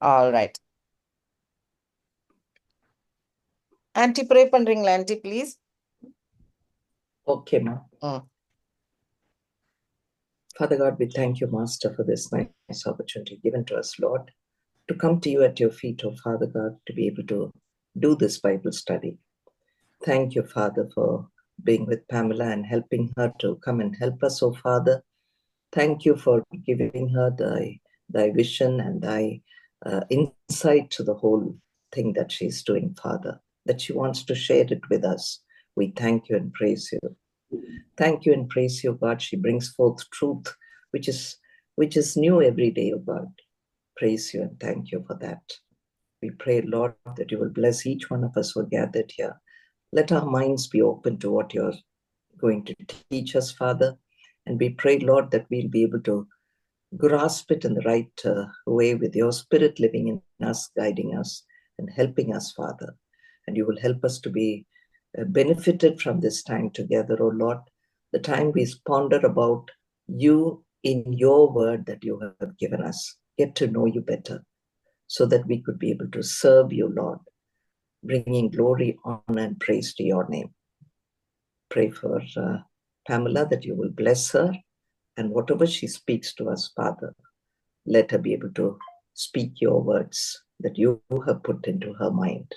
All right. Auntie, pray பண்றீங்களா auntie, please? Okay, ma. Father God, we thank you, Master, for this nice opportunity given to us, Lord, to come to you at your feet, oh Father God, to be able to do this Bible study. Thank you, Father, for being with Pamela and helping her to come and help us, oh Father. Thank you for giving her thy vision and thy insight to the whole thing that she's doing, Father, that she wants to share it with us. We thank you and praise you. Thank you and praise you, God. She brings forth truth, which is new every day, oh God. Praise you and thank you for that. We pray, Lord, that you will bless each one of us who are gathered here. Let our minds be open to what you're going to teach us, Father. And we pray, Lord, that we'll be able to grasp it in the right way with your Spirit living in us, guiding us, and helping us, Father. And you will help us to be benefited from this time together, oh Lord. The time we ponder about you in your word that you have given us, get to know you better, so that we could be able to serve you, Lord, bringing glory, honor, and praise to your name. Pray for Pamela, that you will bless her, and whatever she speaks to us, Father, let her be able to speak your words that you have put into her mind.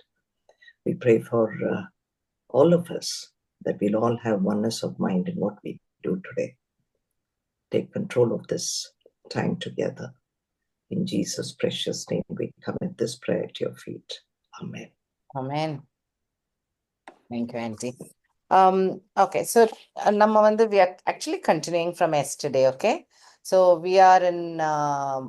We pray for all of us, that we'll all have oneness of mind in what we do today. Take control of this time together. In Jesus' precious name, we commit this prayer at your feet. Amen. Amen. Thank you, auntie. Okay, so we are actually continuing from yesterday, okay? So we are in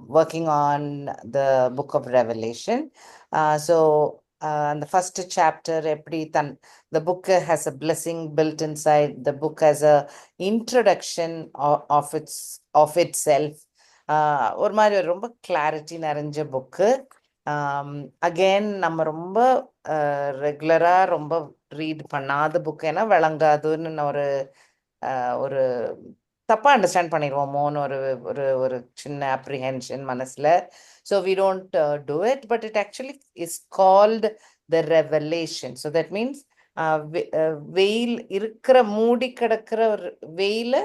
working on the book of Revelation. The first chapter, the book has a blessing built inside. The book has a introduction of itself. ஒரு மாதிரி ரொம்ப clarity நிறைஞ்ச book. Again நம்ம ரொம்ப ரெகுலரா ரொம்ப read பண்ணாத book, ஏன்னா விளங்காதுன்னு ஒரு தப்பா அண்டர்ஸ்டாண்ட் பண்ணிடுவோமோன்னு ஒரு ஒரு ஒரு சின்ன அப்ரிஹென்ஷன் மனசுல. So we don't do it, but it actually is called the revelation. So that means veil இருக்கிற மூடி கிடக்கிற ஒரு வெயில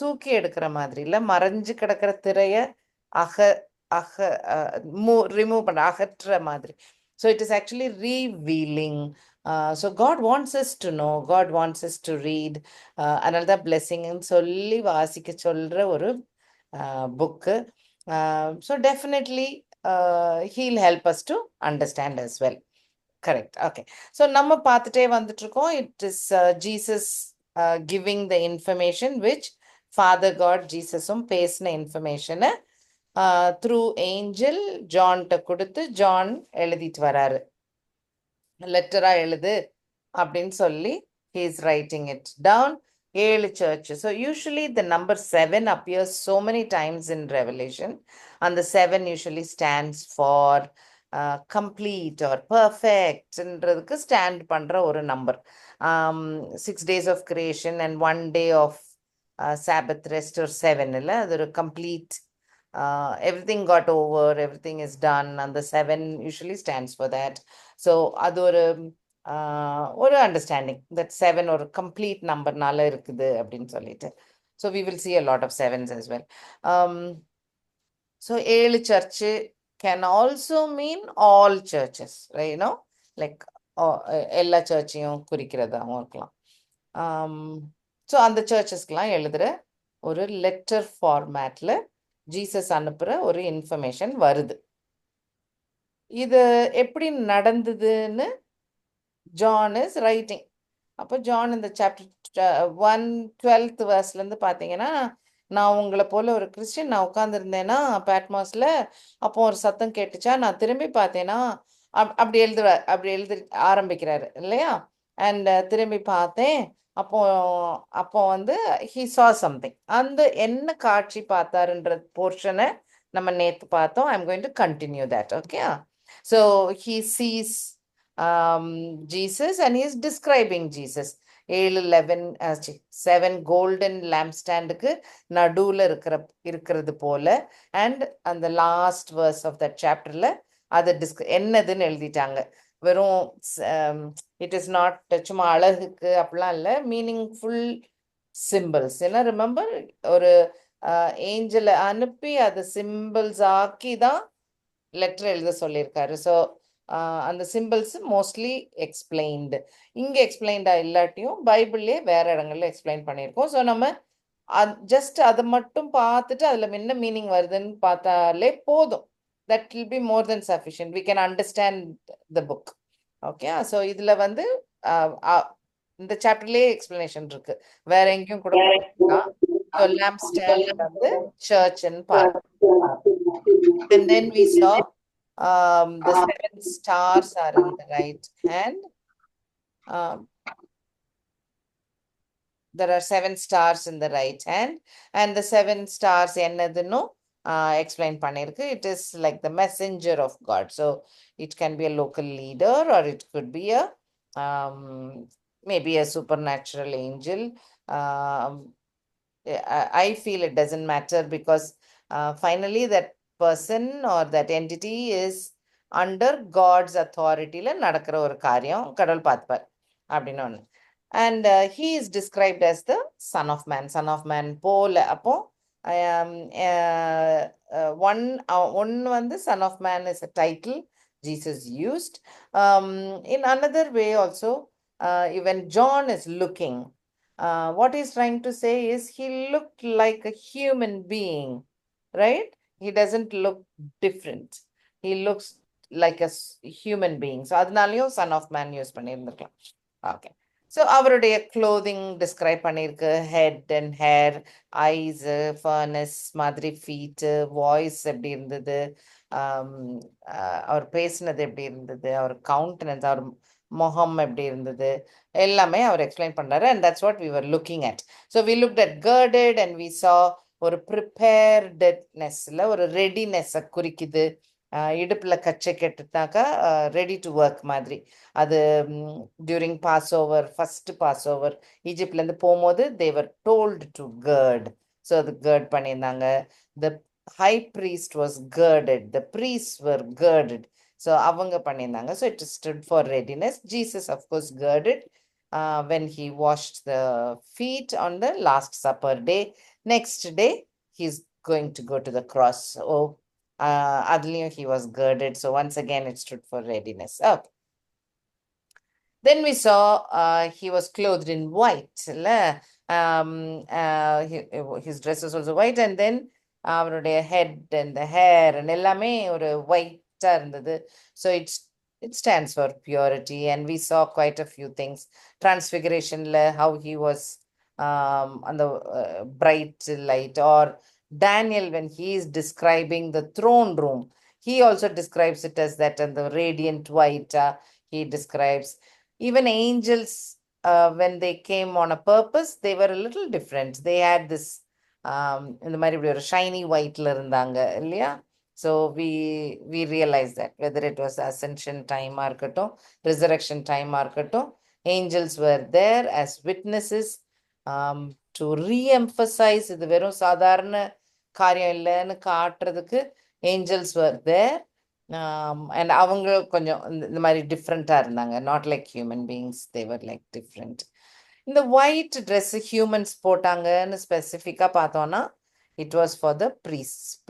தூக்கி எடுக்கிற மாதிரி, இல்லை மறைஞ்சு கிடக்கிற திரைய ரிமூவ் பண்ண அகற்ற மாதிரி. So it is actually revealing. So God wants us to know, God wants us to read. Another blessing ன்னு சொல்லி வாசிக்க சொல்ற ஒரு book. So definitely he'll help us to understand as well. Correct. Okay. So நம்ம பார்த்துட்டே வந்துட்டு இருக்கோம். It is Jesus giving the information which Father God ஜீசஸும் பேசின இன்ஃபர்மேஷனை த்ரூ ஏஞ்சல் ஜான்கிட்ட கொடுத்து ஜான் எழுதிட்டு வராரு. லெட்டரா எழுது அப்படின்னு சொல்லி he is writing it down. 7 churches. So usually the number 7 appears so many times in Revelation, and the 7 usually stands for complete or perfect ன்றதுக்கு stand பண்ற ஒரு number. 6 days of creation and 1 day of Sabbath rest or 7 இல்லை, அது ஒரு complete. Everything got over, everything is done, and the 7 usually stands for that. So அது ஒரு understanding that 7 ஒரு complete நம்பர்னால இருக்குது அப்படின்னு சொல்லிட்டு. So we will see a lot of 7s as well. So 7 church can also mean all churches, like எல்லா சர்ச்சையும் குறிக்கிறதாகவும் இருக்கலாம். So அந்த சர்ச்சஸ்க்கெலாம் எழுதுகிற ஒரு லெட்டர் ஃபார்மேட்டில் ஜீசஸ் அனுப்புகிற ஒரு இன்ஃபர்மேஷன் வருது. இது எப்படி நடந்ததுன்னு ஜான் இஸ் ரைட்டிங். அப்போ ஜான் இந்த சாப்டர் 1:12 வேர்ஸ்லேருந்து பார்த்தீங்கன்னா, நான் உங்களை போல ஒரு கிறிஸ்டின், நான் உட்காந்துருந்தேன்னா பேட்மாஸில், அப்போ ஒரு சத்தம் கேட்டுச்சா, நான் திரும்பி பார்த்தேன்னா அப்படி எழுதி ஆரம்பிக்கிறாரு இல்லையா. அண்ட் திரும்பி பார்த்தேன், அப்போ he saw something. அந்த என்ன காட்சி பார்த்தாருன்ற போர்ஷனை நம்ம நேற்று பார்த்தோம். I'm going to continue that. Okay. So he sees Jesus and he is describing Jesus. 7 golden lamp ஸ்டாண்டுக்கு நடுவில் இருக்கிறது போல. அண்ட் அந்த லாஸ்ட் வேர்ஸ் ஆஃப் தட் சாப்டர்ல அதை என்னதுன்னு எழுதிட்டாங்க. வெறும் இட் இஸ் நாட் சும்மா அழகுக்கு அப்படிலாம் இல்லை, மீனிங்ஃபுல் சிம்பிள்ஸ். ஏன்னா ரிமெம்பர், ஒரு ஏஞ்சலை அனுப்பி அதை சிம்பிள்ஸ் ஆக்கி தான் லெட்டர் எழுத சொல்லியிருக்காரு. ஸோ அந்த சிம்பிள்ஸ் மோஸ்ட்லி எக்ஸ்பிளைன்டு. இங்கே எக்ஸ்பிளைன்டா இல்லாட்டியும் பைபிள்லேயே வேற இடங்கள்ல எக்ஸ்பிளைன் பண்ணியிருக்கோம். ஸோ நம்ம ஜஸ்ட் அதை மட்டும் பார்த்துட்டு அதில் என்ன மீனிங் வருதுன்னு பார்த்தாலே போதும். That will be more then sufficient. We can understand the book. Okay, so இதில் வந்து இந்த சாப்டர்லேயே எக்ஸ்பிளனேஷன் இருக்கு, வேற எங்கேயும் கூட போயிருக்கலாம். ஸோ லேம்ப் ஸ்டாண்ட் வந்து சர்ச்ன்னு பார்க்கலாம். And then we saw the 7 stars are in the right hand. There are 7 stars in the right hand, and the 7 stars என்னதுன்னு explain பண்ணிருக்கு. It is like the messenger of God. So it can be a local leader, or it could be a maybe a supernatural angel. I feel it doesn't matter, because finally that person or that entity is under God's authority ல நடக்கிற ஒரு காரியம் கடவுள் பார்ப்பார் அப்படின்னு ஒன்று. And he is described as the son of man. Son of man போல. அப்போ one வந்து son of man is a title Jesus used. In another way also, even John is looking, what he's trying to say is he looked like a human being, right? He doesn't look different. He looks like a human being. So அதனாலயும் son of man use பண்ணியிருந்திருக்கலாம். Okay, so அவருடைய clothing describe பண்ணியிருக்கு. Head and hair, eyes, furnace மாதிரி, feet, voice எப்படி இருந்தது, அவர் பேசினது எப்படி இருந்தது, அவர் கவுண்டனன்ஸ், அவர் முகம் எப்படி இருந்தது, எல்லாமே அவர் எக்ஸ்பிளைன் பண்ணாரு. And that's what we were looking at. So we looked at girded and we saw ஒரு ப்ரிப்பேர்டட்னஸ்ல ஒரு ரெடினஸை குறிக்குது. இடுப்புல கச்சை கெட்டுனாக்கா ரெடி டு ஒர்க் மாதிரி. அது during pass over, first pass over ஈஜிப்ட்லேருந்து போகும்போது they were told to guard. So அது கேர்ட் பண்ணியிருந்தாங்க. The high priest was guarded, the priest were guarded. So அவங்க பண்ணியிருந்தாங்க. So it stood for readiness. Jesus of course guarded when he washed the feet on the last supper day. Next day he's going to go to the cross. Oh, adliyum he was girded. So once again it stood for readiness. Okay. Then we saw he was clothed in white. His dress was also white, and then அவருடைய head and the hair and எல்லாமே ஒரு white இருந்தது. So it stands for purity, and we saw quite a few things. Transfiguration, how he was on the bright light, or Daniel, when he is describing the throne room, he also describes it as that, and the radiant white he describes. Even angels, when they came on a purpose, they were a little different. They had this இந்த மாதிரி இப்படி ஒரு ஷைனி ஒயிட்ல இருந்தாங்க இல்லையா? So we realized that whether it was ascension டைமாக இருக்கட்டும், resurrection டைமாக இருக்கட்டும், angels were there as witnesses to re-emphasize இது வெறும் சாதாரண காரியம் இல்லைன்னு காட்டுறதுக்கு angels were there. And அவங்க கொஞ்சம் இந்த மாதிரி டிஃப்ரெண்ட்டாக இருந்தாங்க. Not like human beings, they were like different. இந்த ஒயிட் ட்ரெஸ் ஹியூமன்ஸ் போட்டாங்கன்னு ஸ்பெசிஃபிக்காக பார்த்தோன்னா, it was for the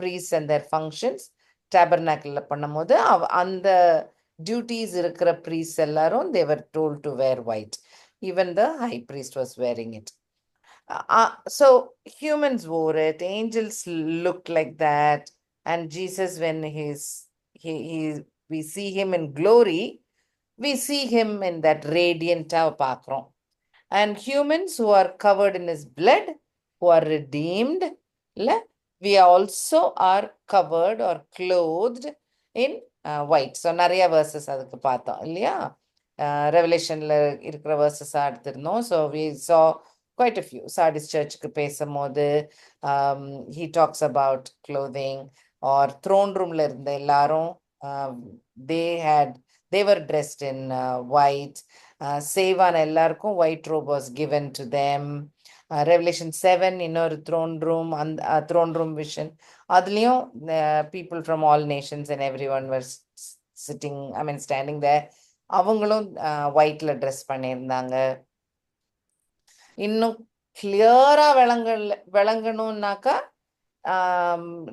priests and their functions. டேபர்னாக்கிளில் பண்ணும்போது அந்த டியூட்டிஸ் இருக்கிற ப்ரீஸ் எல்லாரும் they were told to wear white. Even the high priest was wearing it. So humans wore it, angels looked like that, and Jesus, when we see him in glory, we see him in that radiant paakrom. And humans who are covered in his blood, who are redeemed, we also are covered or clothed in white. So நிறைய verses அதுக்கு பார்த்தோம் இல்லையா? ரெவலேஷன்ல இருக்கிற verses எடுத்திருந்தோம். So we saw quite a few. Sardis churchக்கு பேசும்போது he talks about clothing, or throne roomல இருந்த எல்லாரும் they were dressed in white. சேவான் எல்லாருக்கும் white robe was given to them. Revelation 7 இன்னொரு த்ரோன் ரூம், அந்த த்ரோன் ரூம் விஷன். அதுலேயும் people from all nations and every one were sitting, I mean standing there. அவங்களும் ஒயிட்ல dress பண்ணியிருந்தாங்க. இன்னும் கிளியரா விளங்கணும்னாக்கா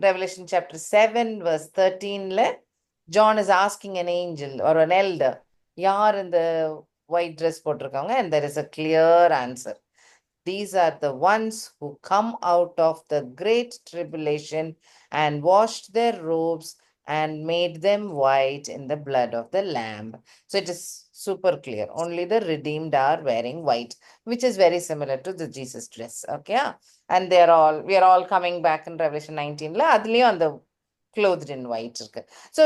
Revelation chapter 7 verse 13ல John is asking an angel or an elder, யார் இந்த white dress போட்டிருக்காங்க, and there is a clear answer. These are the ones who come out of the great tribulation and washed their robes and made them white in the blood of the Lamb. So it is super clear. Only the redeemed are wearing white, which is very similar to the Jesus dress. Okay, and we are all coming back in Revelation 19 la adliyum and the clothed in white irukku. So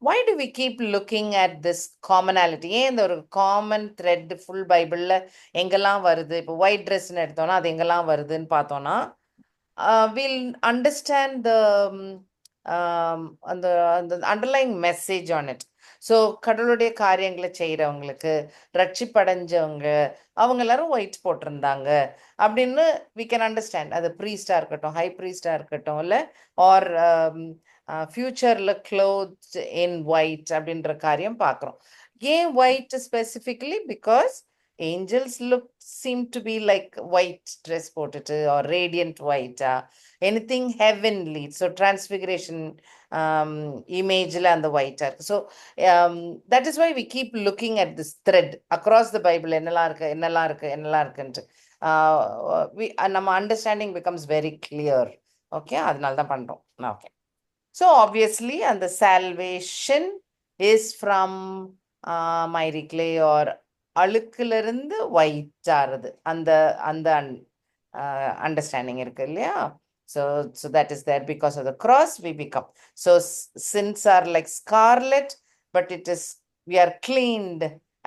why do we keep looking at this commonality? ஏன் இந்த ஒரு common thread full பைபிளில் எங்கெல்லாம் வருது? இப்போ white ட்ரெஸ்ன்னு எடுத்தோம்னா அது எங்கெல்லாம் வருதுன்னு பார்த்தோம்னா we'll understand அந்த அந்த underlying message on it. So கடவுளுடைய காரியங்களை செய்கிறவங்களுக்கு, ரட்சிப்படைஞ்சவங்க, அவங்க எல்லாரும் ஒயிட் போட்டிருந்தாங்க அப்படின்னு we can understand. அது ப்ரீஸ்டாக இருக்கட்டும், ஹை ப்ரீஸ்டாக இருக்கட்டும், இல்லை ஆர் ஃபியூச்சரில் க்ளோத் இன் ஒயிட் அப்படின்ற காரியம் பார்க்குறோம். ஏன் white specifically? Because angels seem to be like white dress போட்டுட்டு or radiant white, anything heavenly. So transfiguration imageல அந்த white இருக்கு. So that is why we keep looking at this thread across the Bible. என்னெல்லாம் இருக்குன்ட்டு நம்ம understanding becomes very clear. Okay, அதனால தான் பண்றோம். Okay, so obviously and the salvation is from miry clay or அழுக்கிலிருந்து white ஆறுது, அந்த அந்த அண்டர்ஸ்டாண்டிங் இருக்கு இல்லையா? So that is there. Because of the cross we become. So sins are like scarlet, but we are cleaned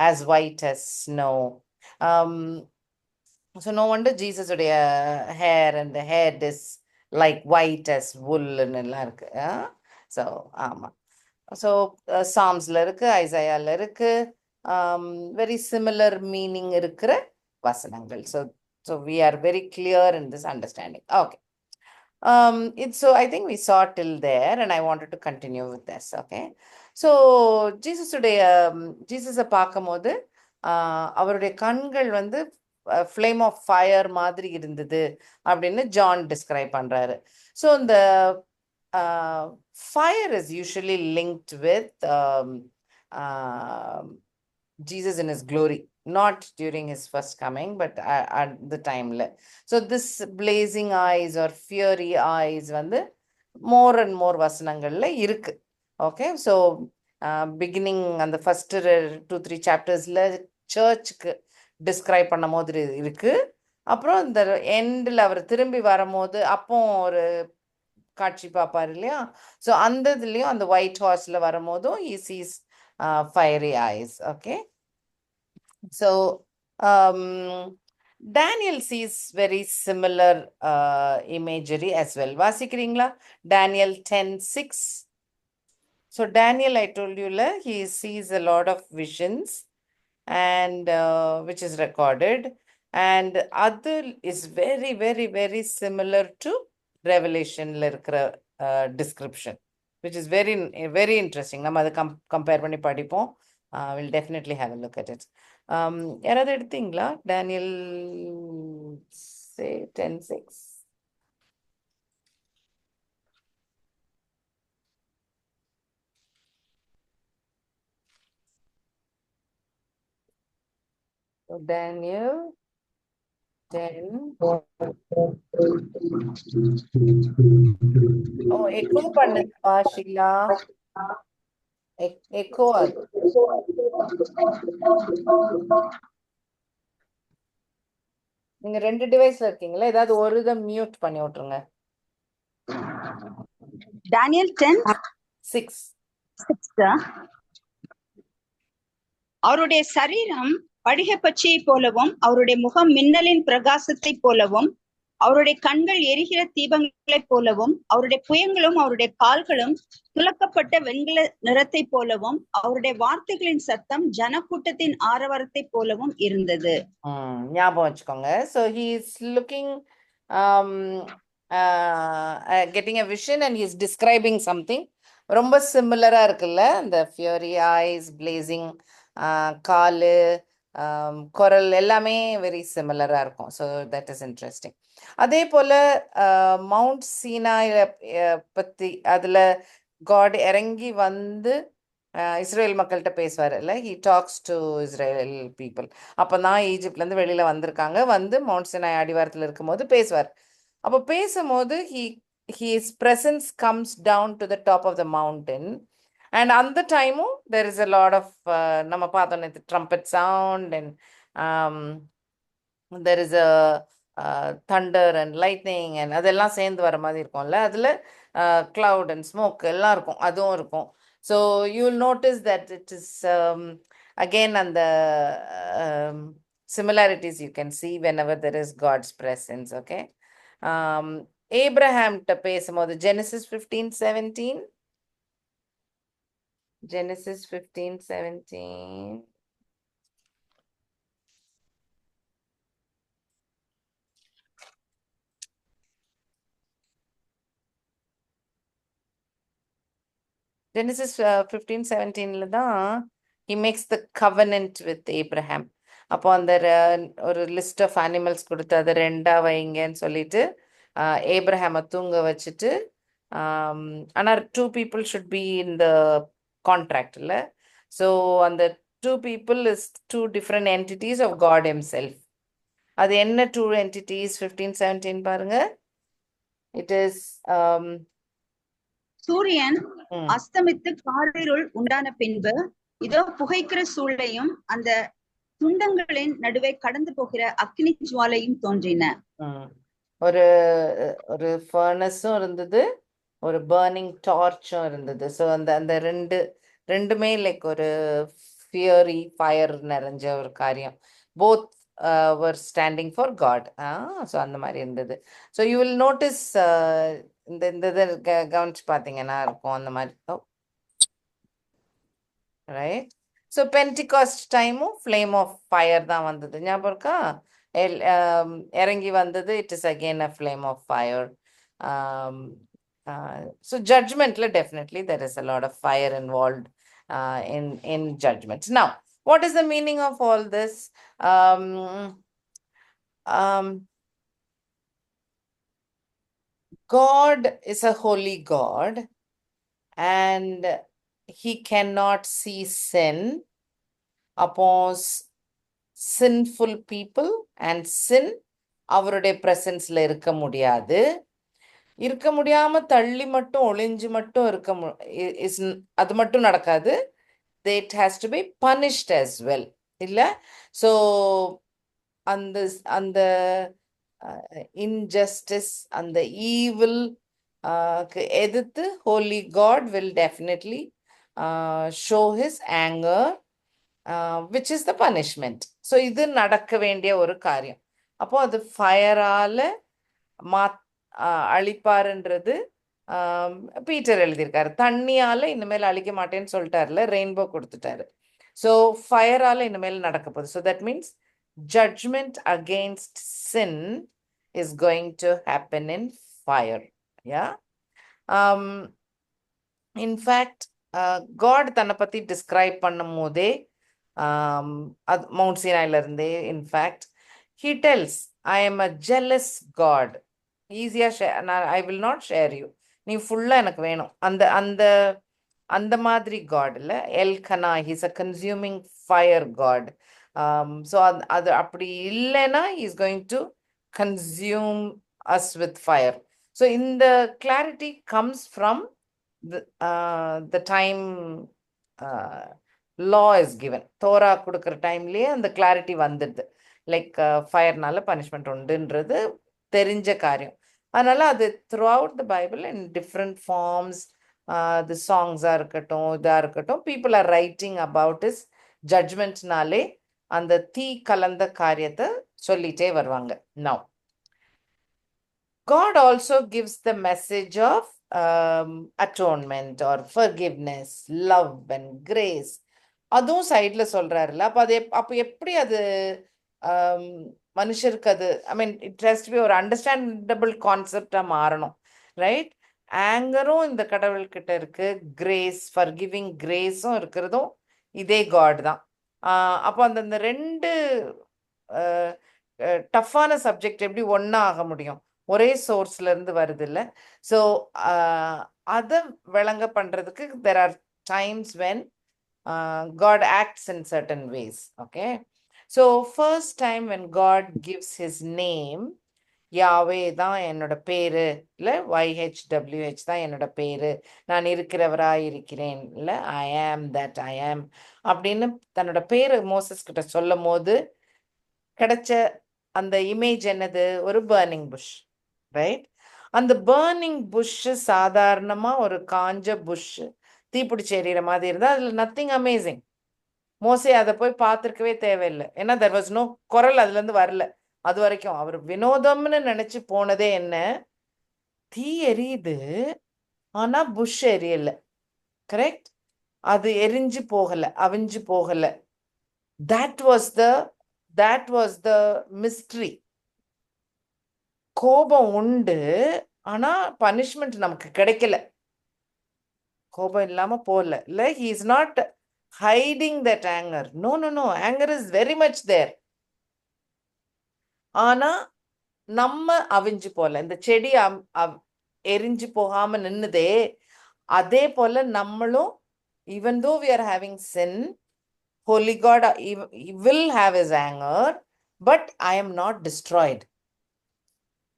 as white as snow. So no wonder Jesus உடைய hair and the head is like white as wool எல்லாம் இருக்கு. So ஆமா, so Psalmsல இருக்கு, ஐசாயால இருக்கு, very similar meaning இருக்கிற வசனங்கள். So we are very clear in this understanding. Okay, so I think we saw till there and I wanted to continue with this. Okay, so ஜீசஸை பார்க்கும்போது அவருடைய கண்கள் வந்து ஃப்ளேம் ஆஃப் ஃபயர் மாதிரி இருந்தது அப்படின்னு John describe பண்றாரு. ஸோ இந்த fire is usually linked with Jesus in his glory, not during his first coming, but at the time. So this blazing eyes or fiery eyes வந்து more and more வசனங்கள்ல இருக்கு. Okay, so beginning அந்த first 2-3 chaptersல சர்ச்சுக்கு describe பண்ணும் போது இருக்கு. அப்புறம் இந்த எண்டில் அவர் திரும்பி வரும்போது அப்போ ஒரு காட்சி பார்ப்பார் இல்லையா? ஸோ அந்த இதுலேயும் அந்த ஒயிட் ஹார்ஸ்ல வரும்போதும் he sees fiery eyes. Okay, so Daniel sees very similar imagery as well. வாசிக்கிறீங்களா? Daniel 10:6. So Daniel, I told you, he sees a lot of visions and which is recorded, and other is very very very similar to Revelation-ல இருக்கிற description, which is very very interesting. நம்ம அதை compare பண்ணி படிப்போம். We'll definitely have a look at it. யாராவது எடுத்தீங்களா? Daniel 10:6. So Daniel 10. Oh, echo பண்ணுப்பா Sheila, echo அது. நீங்க 2 டிவைஸ்ல இருக்கீங்களா? ஏதாவது ஒரு இதை மியூட் பண்ணி விட்டுருங்க. Daniel 10:6. அவருடைய சரீரம் படிக பச்சையை போலவும் அவருடைய முகம் மின்னலின் பிரகாசத்தை போலவும் அவருடைய கண்கள் எரிகிற தீபங்களைப் போலவும் அவருடைய புயங்களும் அவருடைய கால்களும் துலக்கப்பட்ட வெண்கல நிறத்தை போலவும் அவருடைய வார்த்தைகளின் சத்தம் ஜனக்கூட்டத்தின் ஆரவாரத்தை போலவும் இருந்தது. ஞாபகம் வச்சுக்கோங்க. So he is looking, getting a vision and he is describing something. ரொம்ப சிமிலரா இருக்குல்ல, இந்த ஃபியூரி ஐஸ், பிளேசிங் காலு, குரல் எல்லாமே வெரி சிமிலரா இருக்கும். So that is interesting. அதே போல மவுண்ட் சீனாய் பத்தி அதுல காட் இறங்கி வந்து இஸ்ரேல் மக்கள்கிட்ட பேசுவார் இல்லை, he tax to Israel people. அப்போ தான் ஈஜிப்ட்லேருந்து வெளியில் வந்திருக்காங்க, வந்து மவுண்ட் சீனாய் அடிவாரத்தில் இருக்கும்போது பேசுவார். அப்போ பேசும்போது his presence comes down to the top of the mountain. And அந்த டைமும் there is a lot of நம்ம பார்த்தோம் நேற்று trumpet sound and there is a thunder and lightning and அதெல்லாம் சேர்ந்து வர மாதிரி இருக்கும்ல, அதில் cloud and smoke எல்லாம் இருக்கும், அதுவும் இருக்கும். So you will notice that it is again and the similarities you can see whenever there is God's presence. Okay. Abraham ட்ட பேசும்போது Genesis 15:17. Genesis 15:17. Genesis 15:17 தான் he makes the covenant with Abraham. அப்போ அந்த ஒரு லிஸ்ட் ஆஃப் அனிமல்ஸ் கொடுத்து அதை ரெண்டா வைங்கன்னு சொல்லிட்டு ஏப்ரஹாமை தூங்க வச்சுட்டு, ஆனால் 2 people should be in the contract இல்லை. ஸோ அந்த 2 people is 2 different entities of God himself. அது என்ன 2 entities? 15:17 பாருங்க. இட் இஸ் சூரியன் அஸ்தமித்து காரிருள் உண்டான பின்பு இதோ புகைக்கிற சூளையும் அந்த துண்டங்களின் நடுவே கடந்து போகிற அக்னி ஜுவாலையும் தோன்றின. ஒரு ஒரு ஃபர்னஸும் இருந்தது, ஒரு பர்னிங் டார்ச்சும் இருந்தது. ஸோ அந்த ரெண்டுமே லைக் ஒரு ஃபியரி ஃபயர் நிறைஞ்ச ஒரு காரியம். Both were standing for God. So அந்த மாதிரி இருந்தது. ஸோ யூ வில் நோட்டிஸ் இந்த இதை கவனிச்சு பார்த்தீங்கன்னா இருக்கும் அந்த மாதிரி. ரைட். ஸோ பென்டிகாஸ்ட் டைமும் ஃப்ளேம் ஆஃப் ஃபயர் தான் வந்தது, ஞாபகம் இருக்கா? இறங்கி வந்தது. It is again a flame of fire. So ஜட்ஜ்மெண்ட்ல definitely there is a lot of fire involved in judgments. Now, what is the meaning of all this? God is a holy God and he cannot see sin upon sinful people, and sin அவருடைய பிரசன்ஸ்ல இருக்க முடியாம தள்ளி மட்டும் ஒளிஞ்சு மட்டும் அது மட்டும் நடக்காது. it has to be punished as well, இல்ல? So அந்த injustice, அந்த evil எதிர்த்து holy God will definitely show his anger, which is the punishment. So இது நடக்க வேண்டிய ஒரு காரியம். அப்போ அது ஃபயரால அழிப்பாருன்றது பீட்டர் எழுதியிருக்காரு. தண்ணியால இனிமேல் அழிக்க மாட்டேன்னு சொல்லிட்டாருல, ரெயின்போ கொடுத்துட்டாரு. ஸோ ஃபயரால இனிமேல் நடக்க போகுது. So that means judgment against sin is going to happen in fire. Yeah. In fact, God தன்னை பத்தி டிஸ்கிரைப் பண்ணும் போதே மவுண்ட் சீனாயில இருந்தே, in fact he tells, I am a jealous God. ஈஸியா I will not share you, நீ ஃபுல்லா எனக்கு வேணும். அந்த மாதிரி காட் இல்லை. எல்கனா, he's a consuming fire God. So அது அப்படி இல்லைன்னா is going to consume us with fire. So இந்த clarity comes from the time law is given. Torah கொடுக்குற டைம்லேயே அந்த கிளாரிட்டி வந்துடுது. லைக் ஃபயர்னால பனிஷ்மெண்ட் உண்டுன்றது தெரிஞ்ச காரியம். அதனால அது throughout the Bible in different forms, the சாங்ஸாக இருக்கட்டும், இதாக இருக்கட்டும், people are writing about is God also gives the message of atonement or forgiveness, love and grace. அதுவும் சைட்ல சொல்றாருல்ல. அப்ப அது அப்ப எப்படி அது மனுஷருக்கு அது I mean it has to be ஒரு அண்டர்ஸ்டாண்டபிள் கான்செப்டா மாறணும், ரைட்? ஆங்கரும் இந்த கடவுள்கிட்ட இருக்கு, கிரேஸ் ஃபர்கிவிங் கிரேஸும் இருக்கிறதும் இதே காட் தான். அப்போ அந்த ரெண்டு டஃப்பான சப்ஜெக்ட் எப்படி ஒன்றா ஆக முடியும்? ஒரே சோர்ஸ்ல இருந்து வருது இல்லை? ஸோ அதை விளங்க பண்றதுக்கு there are times when God acts in certain ways. Okay, so first time when God gives his name, யாவே தான் என்னோட பேரு, இல்லை YHWH தான் என்னோட பேரு, நான் இருக்கிறவராய் இருக்கிறேன், இல்லை I am that I am அப்படின்னு தன்னோட பேரு மோசஸ் கிட்ட சொல்லும் போது கிடைச்ச அந்த இமேஜ் என்னது? ஒரு பர்னிங் புஷ், ரைட்? அந்த பர்னிங் புஷ் சாதாரணமா ஒரு காஞ்ச புஷ் தீப்பிடிச்சு எறிகிற மாதிரி இருந்தால் அதில் நத்திங் அமேசிங். மோசே அதை போய் பார்த்துருக்கவே தேவையில்லை, ஏன்னா தெர் வாஸ் நோ குரல் அதுலேருந்து வரல. அது வரைக்கும் அவர் வினோதம்னு நினைச்சு போனதே என்ன? தீ எரியுது ஆனா புஷ் எரியல, கரெக்ட்? அது எரிஞ்சு போகல, அவிஞ்சு போகல. That was the mystery. கோபம் உண்டு, ஆனா பனிஷ்மெண்ட் நமக்கு கிடைக்கல. கோபம் இல்லாம போகல, இல்லை? He is not hiding that anger. No no no, anger is very much there. ஆனா நம்ம அவிஞ்சு போல, இந்த செடி எரிஞ்சு போகாம நின்னுதே, அதே போல நம்மளும், even though we are having sin, holy God he will have his anger, but I am not destroyed,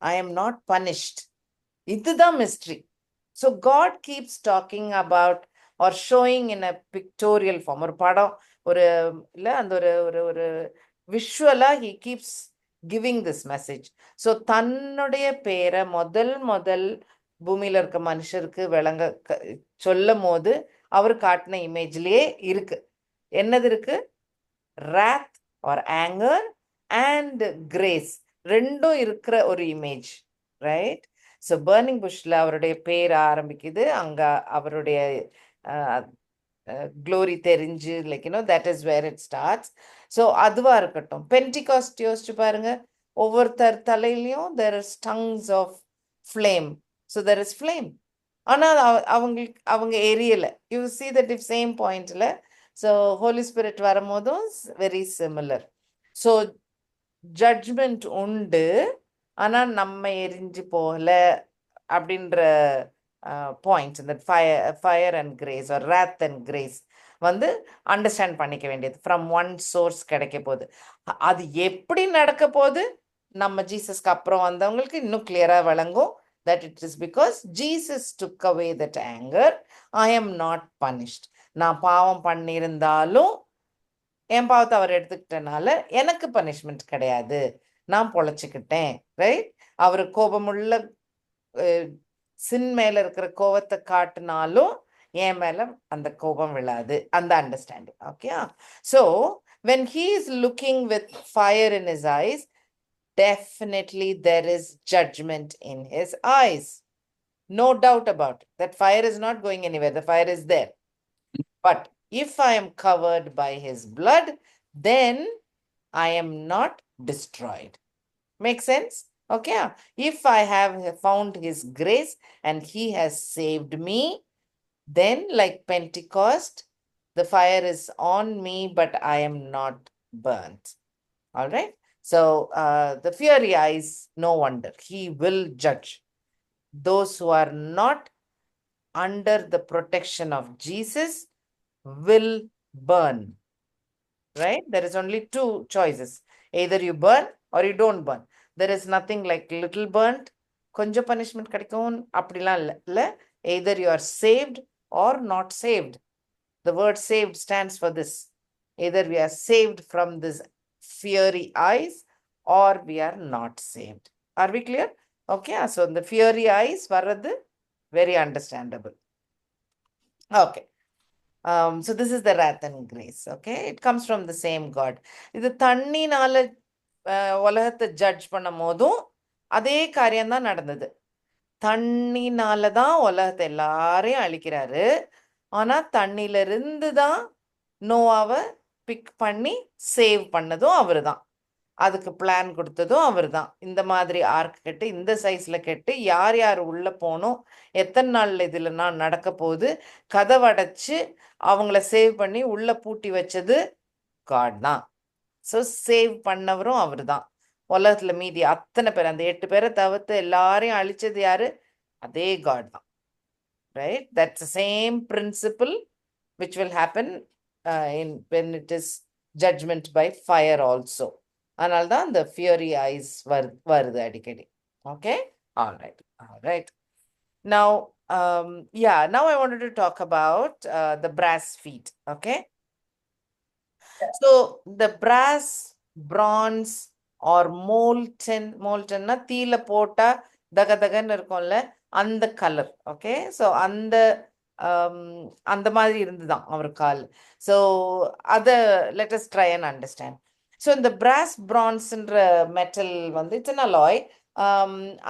I am not punished. இதுதான் mystery. So God keeps talking about or showing in a pictorial form, ஒரு படம், ஒரு இல்ல அந்த ஒரு விஷுவலா he keeps giving this message. So தன்னுடைய பேரை முதல் பூமியில இருக்க மனுஷருக்கு விளங்க சொல்லும் போது அவர் காட்டின இமேஜ்லயே இருக்கு. என்னது இருக்கு? wrath or anger and grace ரெண்டும் இருக்கிற ஒரு இமேஜ், ரைட்? ஸோ பர்னிங் புஷ்ல அவருடைய பேர் ஆரம்பிக்குது, அங்க அவருடைய க்ளோரி தெரிஞ்சு, like you know that is where it starts. So அதுவா இருக்கட்டும். பென்டிகாஸ்ட் யோசிச்சு பாருங்க, ஒவ்வொருத்தர் தலையிலையும் there is tongues of flame. So there is flame. ஆனால் அவங்க எரியலை. You see that if same pointல. ஸோ ஹோலி ஸ்பிரிட் வரும்போதும் வெரி சிமிலர். ஸோ ஜட்ஜ்மெண்ட் உண்டு, ஆனால் நம்ம எரிஞ்சு போகல அப்படின்ற பாயிண்ட். இந்த fire and grace or wrath and grace வந்து அண்டர்ஸ்டாண்ட் பண்ணிக்க வேண்டியது. ஃப்ரம் ஒன் சோர்ஸ் கிடைக்க போகுது. அது எப்படி நடக்க போகுது நம்ம ஜீசஸ்க்கு அப்புறம் வந்தவங்களுக்கு இன்னும் கிளியரா விளங்கும். that it is because Jesus took away that anger. I am not punished. நான் பாவம் பண்ணியிருந்தாலும் என் பாவத்தை அவர் எடுத்துக்கிட்டனால எனக்கு பனிஷ்மெண்ட் கிடையாது, நான் பொழைச்சிக்கிட்டேன், ரைட்? அவர் கோபமுள்ள சின் மேல இருக்கிற கோபத்தை காட்டினாலும் என் மேல அந்த கோபம் விழாது, அந்த understanding. Okay, so when he is looking with fire in his eyes, definitely there is judgment in his eyes. No doubt about it. That fire is not going anywhere. The fire is there. But if I am covered by his blood, then I am not destroyed. Make sense? Okay. If I have found his grace and he has saved me, then like Pentecost, the fire is on me, but I am not burnt. All right. So the fiery eyes, no wonder. He will judge those who are not under the protection of Jesus will burn, right? There is only two choices. Either you burn or you don't burn. There is nothing like little burnt, கொஞ்சம் punishment கிடைக்கும் அப்படிலாம் இல்லை. Either you are saved or not saved. The word saved stands for this. Either we are saved from this fiery eyes or we are not saved. Are we clear? Okay, so the fiery eyes varadu very understandable. Okay. So this is the wrath and grace. Okay, it comes from the same God. இது தண்ணினால உலகத்தை judge பண்ணும் போதும் அதே காரியம்தான் நடந்தது. தண்ணினால தான் உலகத்தை எல்லாரையும் அழிக்கிறாரு. ஆனா தண்ணில இருந்து தான் நோவாவை பிக் பண்ணி சேவ் பண்ணதும் அவரு தான். அதுக்கு பிளான் கொடுத்ததும் அவர் தான். இந்த மாதிரி ஆர்க் கட்டு, இந்த சைஸ்ல கட்டு, யார் யார் உள்ள போகணும், எத்தனை நாள்ல இதுல நான் நடக்க போகுது, கதவடைச்சு அவங்கள சேவ் பண்ணி உள்ள பூட்டி வச்சது காட் தான். ஸோ சேவ் பண்ணவரும் அவர் தான். உலகத்துல மீதி அத்தனை பேர், அந்த 8 பேரை தவிர்த்து எல்லாரையும் அழிச்சது யாரு? அதே காட் தான். Right? That's the same principle which will happen when it is judgment by fire also. அதனால தான் இந்த ஃபியரி ஐஸ் வருது அடிக்கடி. Okay, all right. Now, now I wanted to talk about the brass feet. Okay, so the brass, bronze or molten தீல போட்டா தகதகன்னு இருக்கும்ல, அந்த colour. Okay, so அந்த மாதிரி இருந்துதான் அவர் கால். ஸோ அதை let us try and understand. So இந்த brass bronzeன்ற மெட்டல் வந்து it's an alloy.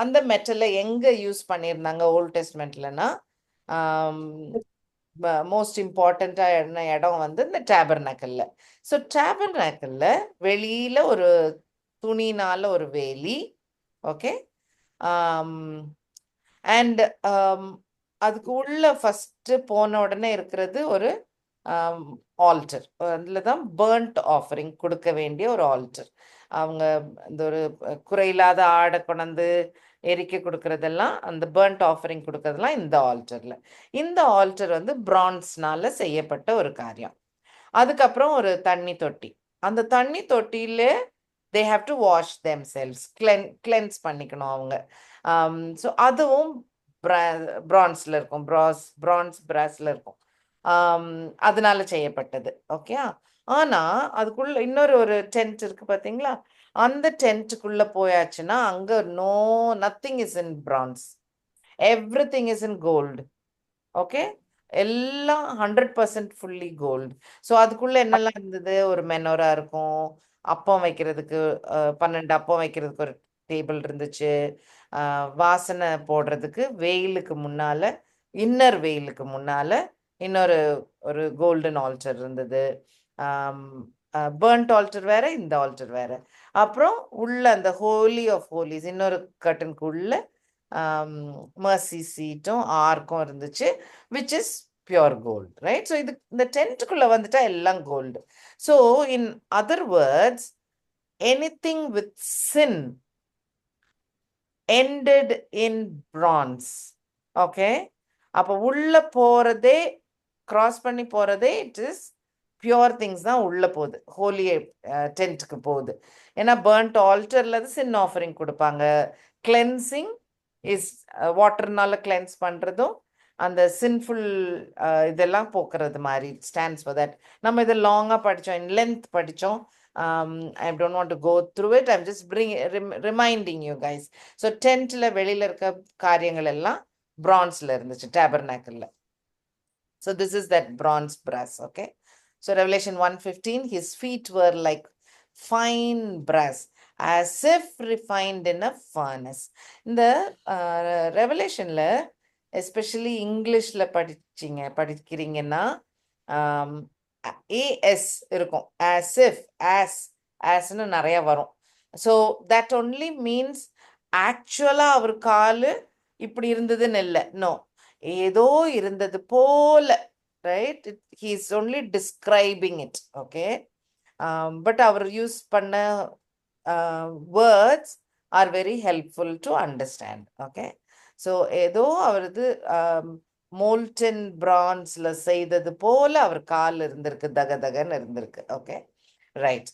அந்த மெட்டலை எங்க யூஸ் பண்ணியிருந்தாங்க ஓல்ட் டெஸ்ட்மெண்ட்லன்னா, மோஸ்ட் இம்பார்ட்டண்ட்டான இடம் வந்து இந்த டேபர்நாக்கல்ல. ஸோ டேபர்நாக்கல்ல வெளியில ஒரு துணினால ஒரு வேலி. ஓகே, அண்ட் அதுக்கு உள்ள ஃபர்ஸ்ட் போன உடனே இருக்கிறது ஒரு ஆல்டர். அதில் தான் பேர்ன்ட் ஆஃபரிங் கொடுக்க வேண்டிய ஒரு ஆல்டர். அவங்க இந்த ஒரு குறையில்லாத ஆடை கொண்டு எரிக்க கொடுக்கறதெல்லாம், அந்த பேர்ன்ட் ஆஃபரிங் கொடுக்கறதெல்லாம் இந்த ஆல்டர்ல. இந்த ஆல்டர் வந்து பிரான்ஸ்னால செய்யப்பட்ட ஒரு காரியம். அதுக்கப்புறம் ஒரு தண்ணி தொட்டி. அந்த தண்ணி தொட்டியில they have to wash themselves, cleanse பண்ணிக்கணும் அவங்க. ஸோ அதுவும் பிரான்ஸ்ல இருக்கும், பிரான்ஸ் பிராஸ்ல இருக்கும். அதனால செய்யப்பட்டது. ஓகே, ஆனா அதுக்குள்ள இன்னொரு ஒரு டென்ட் இருக்கு பாத்தீங்களா? அந்த டென்ட்டுக்குள்ள போயாச்சுன்னா அங்க nothing is in bronze, everything is in gold. Okay, எல்லாம் 100% ஃபுல்லி கோல்டு. ஸோ அதுக்குள்ள என்னெல்லாம் இருந்தது? ஒரு மெனோரா இருக்கும், அப்பம் வைக்கிறதுக்கு 12 அப்பம் வைக்கிறதுக்கு ஒரு டேபிள் இருந்துச்சு, வாசனை போடுறதுக்கு வெயிலுக்கு முன்னால, இன்னர் வெயிலுக்கு முன்னால இன்னொரு ஒரு கோல்டன் ஆல்டர் இருந்தது. பேர்ன்ட் ஆல்டர் வேற, இந்த ஆல்டர் வேற. அப்புறம் உள்ள அந்த ஹோலி ஆஃப் ஹோலிஸ் இன்னொரு கர்டனுக்கு உள்ள மர்சி சீட்டும் ஆர்க்கும் இருந்துச்சு, which is pure gold. Right? So இது இந்த டென்ட்டுக்குள்ள வந்துட்டா எல்லாம் gold. So in other words, anything with sin ended in bronze. Okay, அப்போ உள்ள போறதே, கிராஸ் பண்ணி போறதே, இட் இஸ் பியூர் திங்ஸ் தான் உள்ள போகுது, ஹோலி டென்ட்டுக்கு போகுது. ஏன்னா பேர்ன்ட் ஆல்டர்ல சின் ஆஃபரிங் கொடுப்பாங்க. கிளென்சிங் இஸ் வாட்டர்னால கிளென்ஸ் பண்றதும் அந்த சின்ஃபுல் இதெல்லாம் போக்குறது மாதிரி ஸ்டாண்ட்ஸ் ஃபார் தட். நம்ம இதை லாங்கா படித்தோம், இன் லென்த் படித்தோம். I don't want to go through it. I'm just reminding you guys. So டென்ட்ல வெளியில இருக்க காரியங்கள் எல்லாம் பிரான்ஸ்ல இருந்துச்சு டேபர்நாக்கல்ல. So this is that bronze brass. Okay, so Revelation 1:15, his feet were like fine brass, as if refined in a furnace. இந்த ரெவலேஷன்ல especially இங்கிலீஷ்ல படிக்கிறீங்கன்னா as இருக்கும், as if, asன்னு நிறைய வரும். ஸோ தட் ஒன்லி மீன்ஸ் ஆக்சுவலா அவர் காலு இப்படி இருந்ததுன்னு இல்லை. நோ, ஏதோ இருந்தது போல. Right? He is only describing it. Okay, but அவர் யூஸ் பண்ண words are very helpful to understand. Okay, so ஏதோ அவரது மோல்டன் பிரான்ஸ்ல செய்தது போல அவர் கால் இருந்திருக்கு, தகதகன்னு இருந்திருக்கு. Okay, right.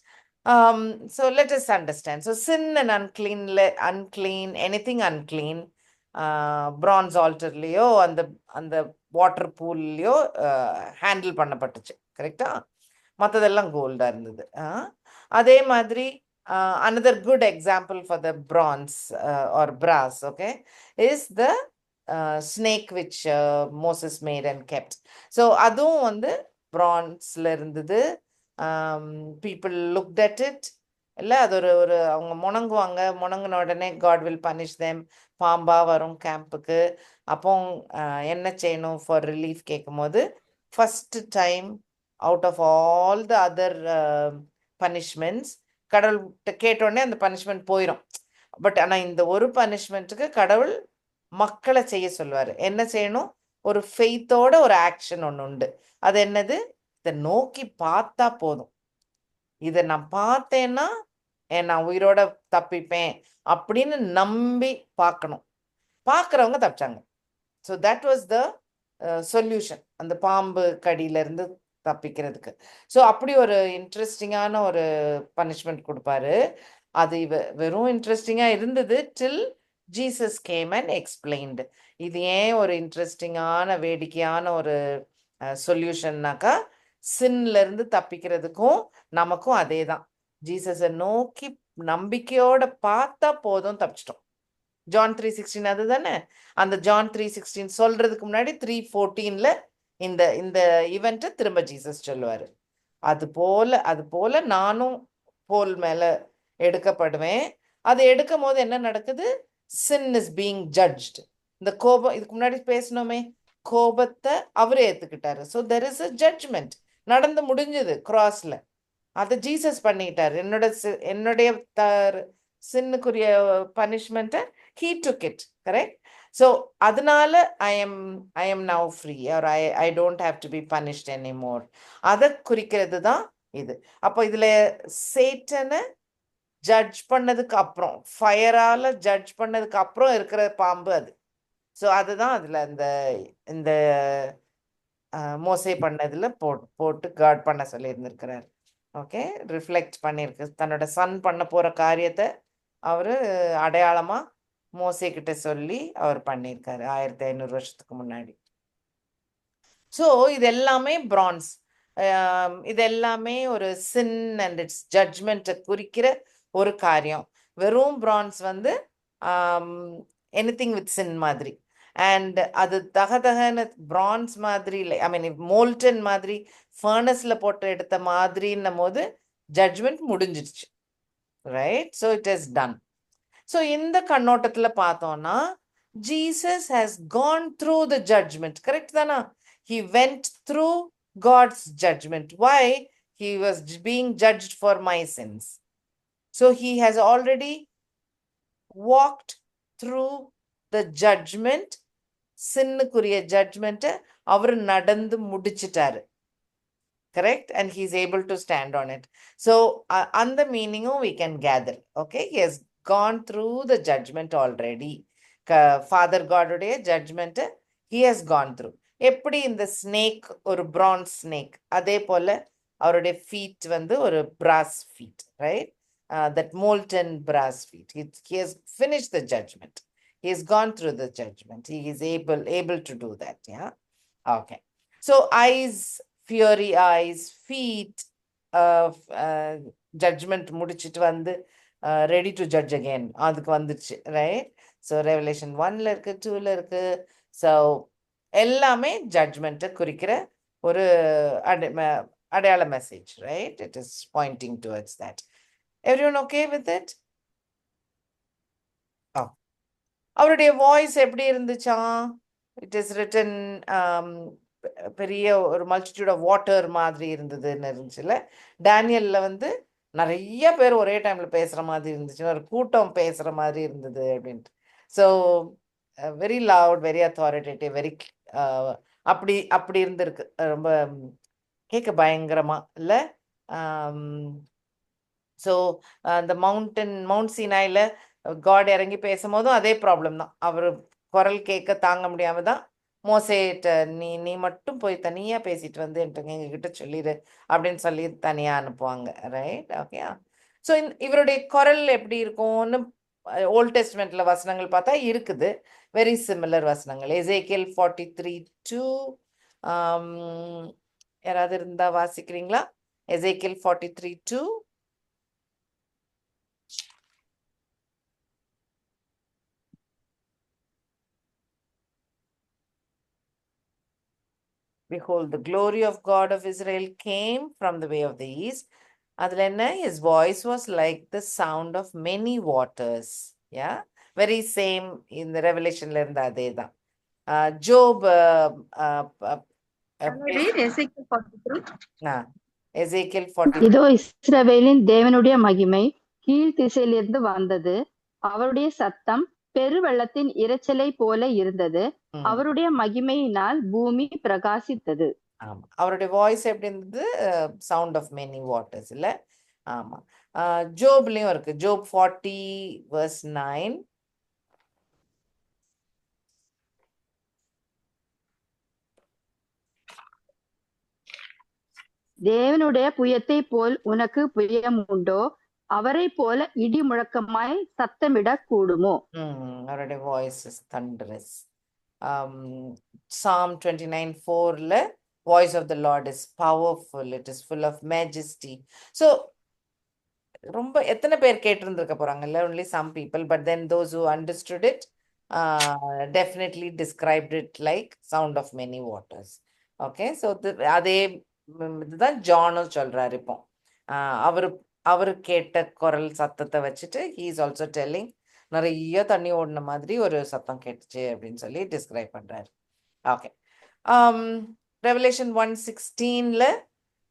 So let us understand. So sin and unclean, anything unclean, bronze altarலயோ அந்த வாட்டர் பூல்லையோ ஹேண்டில் பண்ணப்பட்டுச்சு. கரெக்டா? மற்றதெல்லாம் கோல்டா இருந்தது. அதே மாதிரி another good example for the bronze or brass, okay, is the snake which Moses made and kept. So அதுவும் வந்து bronzeல இருந்தது. People looked at it இல்லை அது ஒரு அவங்க முணங்குவாங்க, முணங்கின உடனே காட் வில் பனிஷ் தேம், பாம்பா வரும் கேம்புக்கு. அப்போ என்ன செய்யணும் ஃபார் ரிலீஃப் கேட்கும்போது first time out of all the other punishments கடவுள்கிட்ட கேட்டோடனே அந்த பனிஷ்மெண்ட் போயிடும். பட் ஆனால் இந்த ஒரு பனிஷ்மெண்ட்டுக்கு கடவுள் மக்களை செய்ய சொல்லுவார். என்ன செய்யணும்? ஒரு ஃபெய்த்தோட ஒரு ஆக்ஷன் ஒன்று உண்டு. அது என்னது? இதை நோக்கி பார்த்தா போதும், இதை நான் பார்த்தேன்னா நான் உயிரோட தப்பிப்பேன் அப்படின்னு நம்பி பார்க்கணும். பார்க்குறவங்க தப்பிச்சாங்க. So that was the solution அந்த பாம்பு கடியிலேருந்து தப்பிக்கிறதுக்கு. ஸோ அப்படி ஒரு இன்ட்ரெஸ்டிங்கான ஒரு பனிஷ்மெண்ட் கொடுப்பாரு. அது வெறும் இன்ட்ரெஸ்டிங்காக இருந்தது டில் ஜீசஸ் கேம் அண்ட் எக்ஸ்பிளைன்டு. இது ஏன் ஒரு இன்ட்ரெஸ்டிங்கான வேடிக்கையான ஒரு சொல்யூஷன்னாக்கா, சின்லேருந்து தப்பிக்கிறதுக்கும் நமக்கும் அதே தான். ஜீசஸை நோக்கி நம்பிக்கையோட பார்த்தா போதும், தப்பிச்சிட்டோம். ஜான் 3:16 அது தானே. அந்த ஜான் 3:16 சொல்றதுக்கு முன்னாடி 3:14 இந்த இந்த ஈவெண்ட்டை திரும்ப ஜீசஸ் சொல்லுவார். அது போல நானும் போல் மேல எடுக்கப்படுவேன். அது எடுக்கும் போது என்ன நடக்குது? sin is being judged. இந்த கோபம், இதுக்கு முன்னாடி பேசணுமே, கோபத்தை அவரே ஏத்துக்கிட்டாரு. So there is a judgment. நடந்து முடிஞ்சது கிராஸ்ல. அதை ஜீசஸ் பண்ணிட்டார். என்னுடைய சின்னுக்குரிய பனிஷ்மெண்ட்டை he took it, correct? So அதனால I am now free, or I don't have to be punished anymore. அதை குறிக்கிறது தான் இது. அப்போ இதுல சேட்டனை ஜட்ஜ் பண்ணதுக்கு அப்புறம், ஃபயரால ஜட்ஜ் பண்ணதுக்கு அப்புறம் இருக்கிற பாம்பு அது. ஸோ அதுதான் அதுல இந்த மோசே பண்ணதுல போட்டு காட் பண்ண சொல்லி இருந்திருக்கிறார். ஓகே, ரிஃப்ளெக்ட் பண்ணியிருக்கு. தன்னோட சன் பண்ண போற காரியத்தை அவரு அடையாளமா மோசே கிட்ட சொல்லி அவர் பண்ணியிருக்காரு 1500 வருஷத்துக்கு முன்னாடி. ஸோ இது எல்லாமே பிரான்ஸ். இது எல்லாமே ஒரு சின் அண்ட் இட்ஸ் ஜட்ஜ்மெண்ட்டை குறிக்கிற ஒரு காரியம். வெறும் பிரான்ஸ் வந்து எனிதிங் வித் சின் மாதிரி. அண்ட் அது தகதகன்னு பிரான்ஸ் மாதிரி இல்லை, ஐ மீன் மோல்டன் மாதிரி ஃபர்னஸ்ல போட்டு எடுத்த மாதிரின்னும் போது ஜட்ஜ்மெண்ட் முடிஞ்சிடுச்சு, right? So it is done. So இந்த கண்ணோட்டத்தில் பார்த்தோம்னா Jesus has gone through the judgement, correct தானா? He went through God's judgment. Why? He was being judged for my sins. So he has already walked through the judgment. சின்னுக்குரிய ஜட்ஜ்மெண்ட்டை அவர் நடந்து முடிச்சிட்டாரு, correct? And he is able to stand on it. So and the meaning we can gather. Okay, he has gone through the judgment already. Father God உடைய judgment he has gone through. எப்படி இந்த snake ஒரு France snake, அதே போல அவருடைய feet வந்து ஒரு brass feet, right? That molten brass feet. He has finished the judgment. He has gone through the judgment. He is able to do that. Yeah. Okay. So eyes, fury eyes, feet, judgment முடிச்சிட்டு வந்து ready to judge again அதுக்கு வந்துச்சு, right? So revelation 1ல இருக்கு, 2ல இருக்கு. So எல்லாமே ஜட்ஜ்மெண்ட்டை குறிக்கிற ஒரு அடையாள message, right? It is Poynting towards that. Everyone okay with it? அவருடைய வாய்ஸ் எப்படி இருந்துச்சா? இட் இஸ் ரிட்டன் பெரிய ஒரு மல்டிடியூட் ஆஃப் வாட்டர் மாதிரி இருந்ததுன்னு இருந்துச்சுல்ல. டேனியல்ல வந்து நிறைய பேர் ஒரே டைம்ல பேசுற மாதிரி இருந்துச்சு, ஒரு கூட்டம் பேசுற மாதிரி இருந்தது அப்படின்ட்டு. So very loud, very authoritative, very அப்படி அப்படி இருந்திருக்கு. ரொம்ப கேட்க பயங்கரமா இல்லை? ஸோ அந்த மவுண்ட் சீனாயில் காட் இறங்கி பேசும்போதும் அதே ப்ராப்ளம் தான். அவர் குரல் கேட்க தாங்க முடியாம தான் மோசேட்ட நீ மட்டும் போய் தனியாக பேசிட்டு வந்து எங்ககிட்ட சொல்லிடு அப்படின்னு சொல்லி தனியாக அனுப்புவாங்க, ரைட்? ஓகே. ஸோ இவருடைய குரல் எப்படி இருக்கும்னு ஓல்ட் டெஸ்ட்மெண்ட்ல வசனங்கள் பார்த்தா இருக்குது, வெரி சிமிலர் வசனங்கள். எசேக்கியேல் 43:2 யாராவது இருந்தா வாசிக்கிறீங்களா? எசேக்கியேல் 43:2. Behold, the glory of God of Israel came from the way of the east, அதுல என்ன, his voice was like the sound of many waters. Yeah, very same in the Revelationல இருந்த அதே தான். ஜோப் Can I read Ezekiel 43? Ezekiel 40. இதோ இஸ்ரவேலின் தேவனுடைய மகிமை கீழ் திசையிலிருந்து வந்தது. அவருடைய சத்தம் பெருவெள்ளத்தின் இரைச்சலை போல இருந்தது. அவருடைய மகிமையினால் பூமி பிரகாசித்தது. ஆமா, அவருடைய வாய்ஸ் எப்படி இருந்தது? சவுண்ட் ஆஃப் மெனி வாட்டர்ஸ் இல்ல? ஆமா. ஜோப்லயும் இருக்கு. ஜோப் 40 verse 9. தேவனுடைய புயத்தை போல் உனக்கு புயம் உண்டோ? அவரை போல இடி முழக்கமாய் சத்தமிட கூடுமோ? அவருடைய voice is thunderous. Psalm 29:4ல voice of the Lord is powerful, it is full of majesty. So ரொம்ப எத்தனை பேர் கேட்டிருந்திருக்க போறாங்கல்ல? only some people, but then those who understood it definitely described it like sound of many waters. Okay, so அதே இதுதான் ஜானும் சொல்றாரு. இப்போ அவரு கேட்ட குரல் சத்தத்தை வச்சுட்டு he is also telling நிறைய தண்ணி ஓடின மாதிரி ஒரு சத்தம் கேட்டுச்சு அப்படின்னு சொல்லி டிஸ்கிரைப் பண்றாரு. Okay, Revelation 1:16ல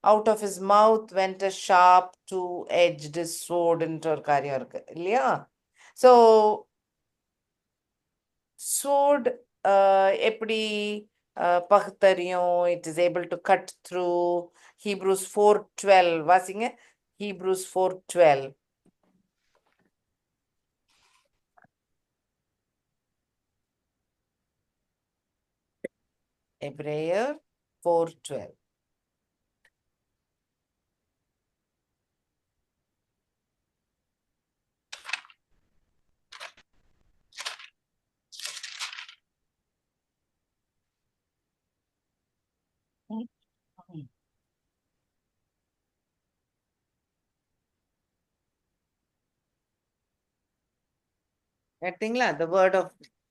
out of his mouth went a sharp two-edged sword ன்ற ஒரு காரியம் இருக்கு இல்லையா? ஸோ sword எப்படி பகுத்தறியும்? it is able to cut through. Hebrews 4:12 வாசிங்க. Hebrews 4:12. எபிரேயர் 4:12. கேட்டீங்களா? The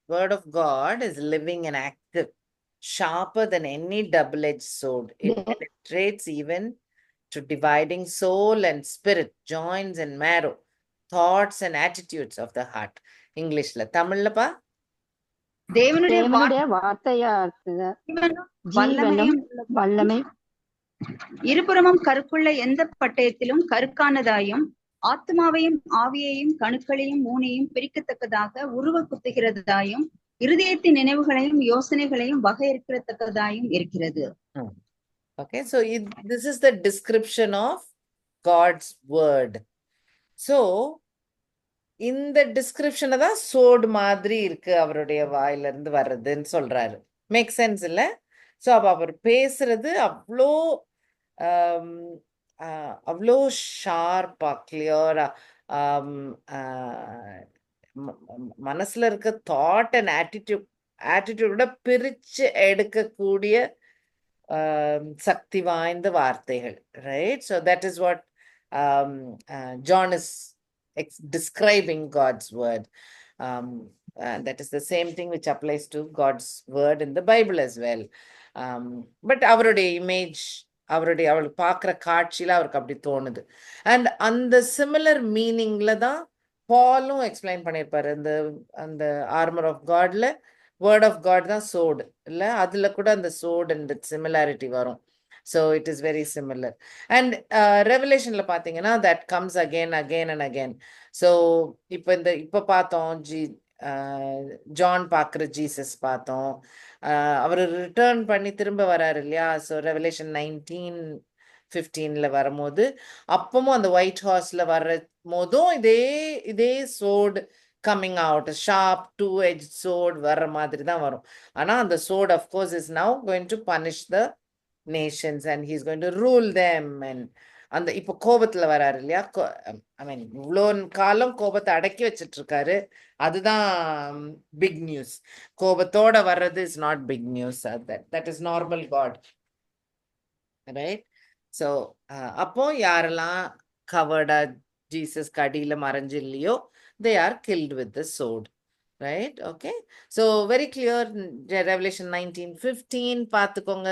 word of God is living and active, sharper than any double-edged sword. It penetrates even to dividing soul and spirit, joints and marrow, thoughts and attitudes of the heart. இங்கிலீஷ்ல. தமிழ்லப்பா? தேவனுடைய வார்த்தையா இருக்குது. ஜீவனும் வல்லமை. இருபுறமும் கருக்குள்ள எந்த பட்டயத்திலும் கருக்கானதாயும் ஆத்மாவையும் ஆவியையும் கணுக்களையும் மூனையும் பிரிக்கத்தக்கதாக உருவ குத்துகிறதாயும் இருதயத்தின் நினைவுகளையும் யோசனைகளையும் வகையறுக்கத்தக்கதாயும் இருக்கிறது. Okay, so this is the description of God's word. So இந்த டிஸ்கிரிப்ஷனை தான் சோடு மாதிரி இருக்கு அவருடைய வாயில இருந்து வர்றதுன்னு சொல்றாரு. மேக் சென்ஸ் இல்ல? ஸோ அப்ப அவர் பேசுறது அவ்வளோ ஷார்ப்பா கிளியரா மனசுல இருக்க தாட் அண்ட் ஆட்டிடியூட பிரிச்சு எடுக்கக்கூடிய சக்தி வாய்ந்த வார்த்தைகள். Right? So that is what John is describing God's word. That is the same thing which applies to God's word in the Bible as well. But அவருடைய இமேஜ், அவளுக்கு பார்க்குற காட்சியில அவருக்கு அப்படி தோணுது. அண்ட் அந்த சிமிலர் மீனிங்ல தான் பாலும் எக்ஸ்பிளைன் பண்ணியிருப்பாரு. அந்த ஆர்மர் ஆஃப் காட்ல வேர்ட் ஆஃப் காட் தான் சோடு இல்ல? அதுல கூட அந்த சோடு அண்ட் சிமிலாரிட்டி வரும். So it is very similar. And Revelationல பார்த்தீங்கன்னா that comes again and again. So இப்போ பார்த்தோம் ஜான் பார்க்குற ஜீசஸ் பார்த்தோம். அவர் ரிட்டர்ன் பண்ணி திரும்ப வராரு இல்லையா? ஸோ Revelation 19:15ல வரும்போது அப்பவும் அந்த ஒயிட் ஹார்ஸ்ல வர்ற போதும் இதே sword coming out, sharp two-edged sword வர்ற மாதிரி தான் வரும். ஆனா அந்த sword of course is now going to punish the nations and he's going to rule them. And அந்த இப்போ கோபத்துல வராரு இல்லையா? ஐ மீன் இவ்வளோ காலம் கோபத்தை அடக்கி வச்சிட்டு இருக்காரு. அதுதான் பிக் நியூஸ். கோபத்தோட வர்றது is not big news. That is normal God. Right? So அப்போ யாரெல்லாம் கவர்டா ஜீசஸ் கடியில மறைஞ்சு இல்லையோ they are killed with the sword. Right? Okay, so very clear. Revelation 19:15 பார்த்துக்கோங்க.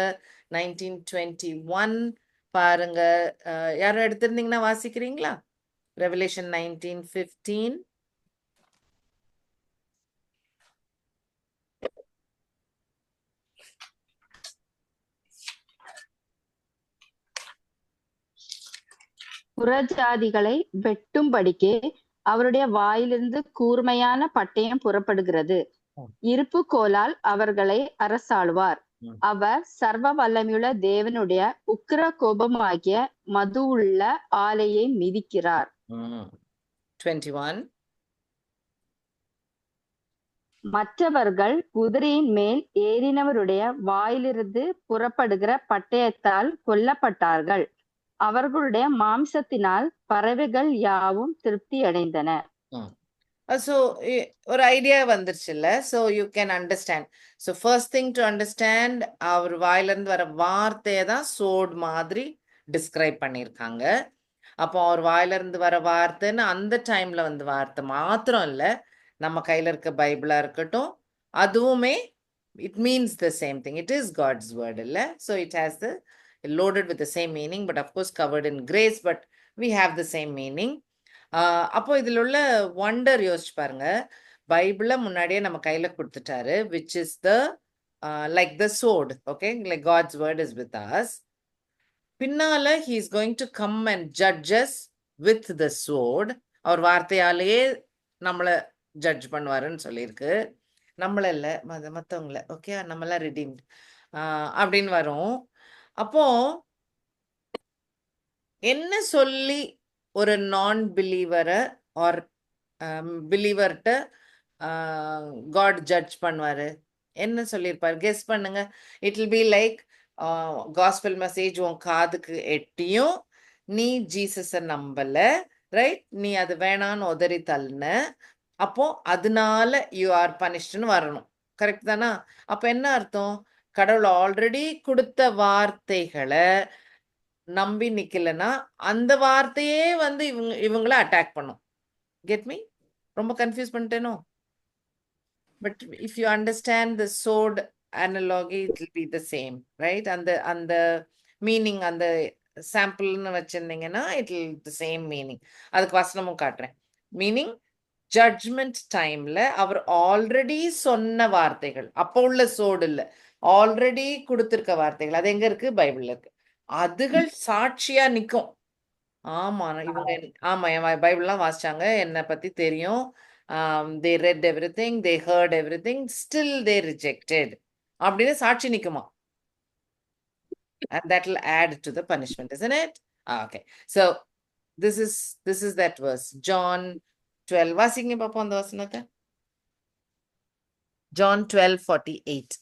19:21 பாருங்க. யாரும் எடுத்திருந்தீங்கன்னா வாசிக்கிறீங்களா? Revelation 19:15. புறஜாதிகளை வெட்டும்படிக்கு அவருடைய வாயிலிருந்து கூர்மையான பட்டயம் புறப்படுகிறது. இருப்பு கோலால் அவர்களை அரசாளுவார். அவர் சர்வ வல்லமையுள்ள தேவனுடைய உக்கிர கோபமாகிய மதுவுள்ள ஆலையை மிதிக்கிறார். 21. மற்றவர்கள் குதிரையின் மேல் ஏறினவருடைய வாயிலிருந்து புறப்படுகிற பட்டயத்தால் கொல்லப்பட்டார்கள். அவர்களுடைய மாம்சத்தினால் பறவைகள் யாவும் திருப்தி அடைந்தன. So ஒரு ஐடியா வந்துருச்சுல்ல. So you can understand. So first thing to understand, அவர் வாயிலிருந்து வர வார்த்தையை தான் சோட் மாதிரி டிஸ்கிரைப் பண்ணியிருக்காங்க. அப்போ அவர் வாயிலிருந்து வர வார்த்தைன்னு அந்த டைம்ல வந்து வார்த்தை மாத்திரம் இல்லை, நம்ம கையில இருக்க பைபிளா இருக்கட்டும், அதுவுமே it means the same thing. It is God's word இல்ல. So it has the loaded with the same meaning, but of course covered in grace, but we have the same meaning. அப்போ இதில் உள்ள ஒண்டர் யோசிச்சு பாருங்க. பைபிள முன்னாடியே நம்ம கையில கொடுத்துட்டாரு, which is the like the sword, okay, like God's word is with us. பின்னால he is going to come and judge us with the sword. அவர் வார்த்தையாலேயே நம்மளை ஜட்ஜ் பண்ணுவாருன்னு சொல்லியிருக்கு. நம்மள இல்ல, மற்றவங்கள, ஓகே, நம்மளாம் ரிடீம்ட் அப்படின்னு வரும். அப்போ என்ன சொல்லி ஒரு நான் பிலீவரை ஆர் பிலீவர்கிட்ட காட் ஜட்ஜ் பண்ணுவாரு? என்ன சொல்லியிருப்பாரு? கெஸ் பண்ணுங்க. It will be like gospel message உன் காதுக்கு எட்டியும் நீ ஜீசஸை நம்பல, ரைட்? நீ அது வேணான்னு உதறி தள்ளின, அப்போ அதனால யூ ஆர் பனிஷ்டுன்னு வரணும். கரெக்ட் தானா? அப்ப என்ன அர்த்தம்? கடவுள் ஆல்ரெடி கொடுத்த வார்த்தைகளை நம்பி நிக்கலன்னா அந்த வார்த்தையே வந்து இவங்கள அட்டாக் பண்ணும். Get me? ரொம்ப கன்ஃபியூஸ் பண்ணிட்டேனோ? But if you understand the sword analogy, it will be the same, right? அந்த மீனிங், அந்த சாம்பிள்னு வச்சிருந்தீங்கன்னா it will the same meaning. அதுக்கு வசனமும் காட்டுறேன். மீனிங் ஜட்ஜ்மெண்ட் டைம்ல அவர் ஆல்ரெடி சொன்ன வார்த்தைகள், அப்போ உள்ள சோடு இல்ல, ஆல்ரெடி கொடுத்திருக்க வார்த்தைகள், அது எங்க இருக்கு? பைபிள்ல இருக்கு. அதுகள் சாட்சியா நிக்கும். ஆமா, இவங்க ஆமா என் பைபிள்லாம் வாசிச்சாங்க, என்னை பத்தி தெரியும், they read everything, they heard everything, still they rejected அப்படின்னு சாட்சி நிக்குமா? And that will add to the punishment, isn't it? Okay, so this is that verse, John 12. வாசிங்க பாப்போம் அந்த வசனத்தை. John 12:48.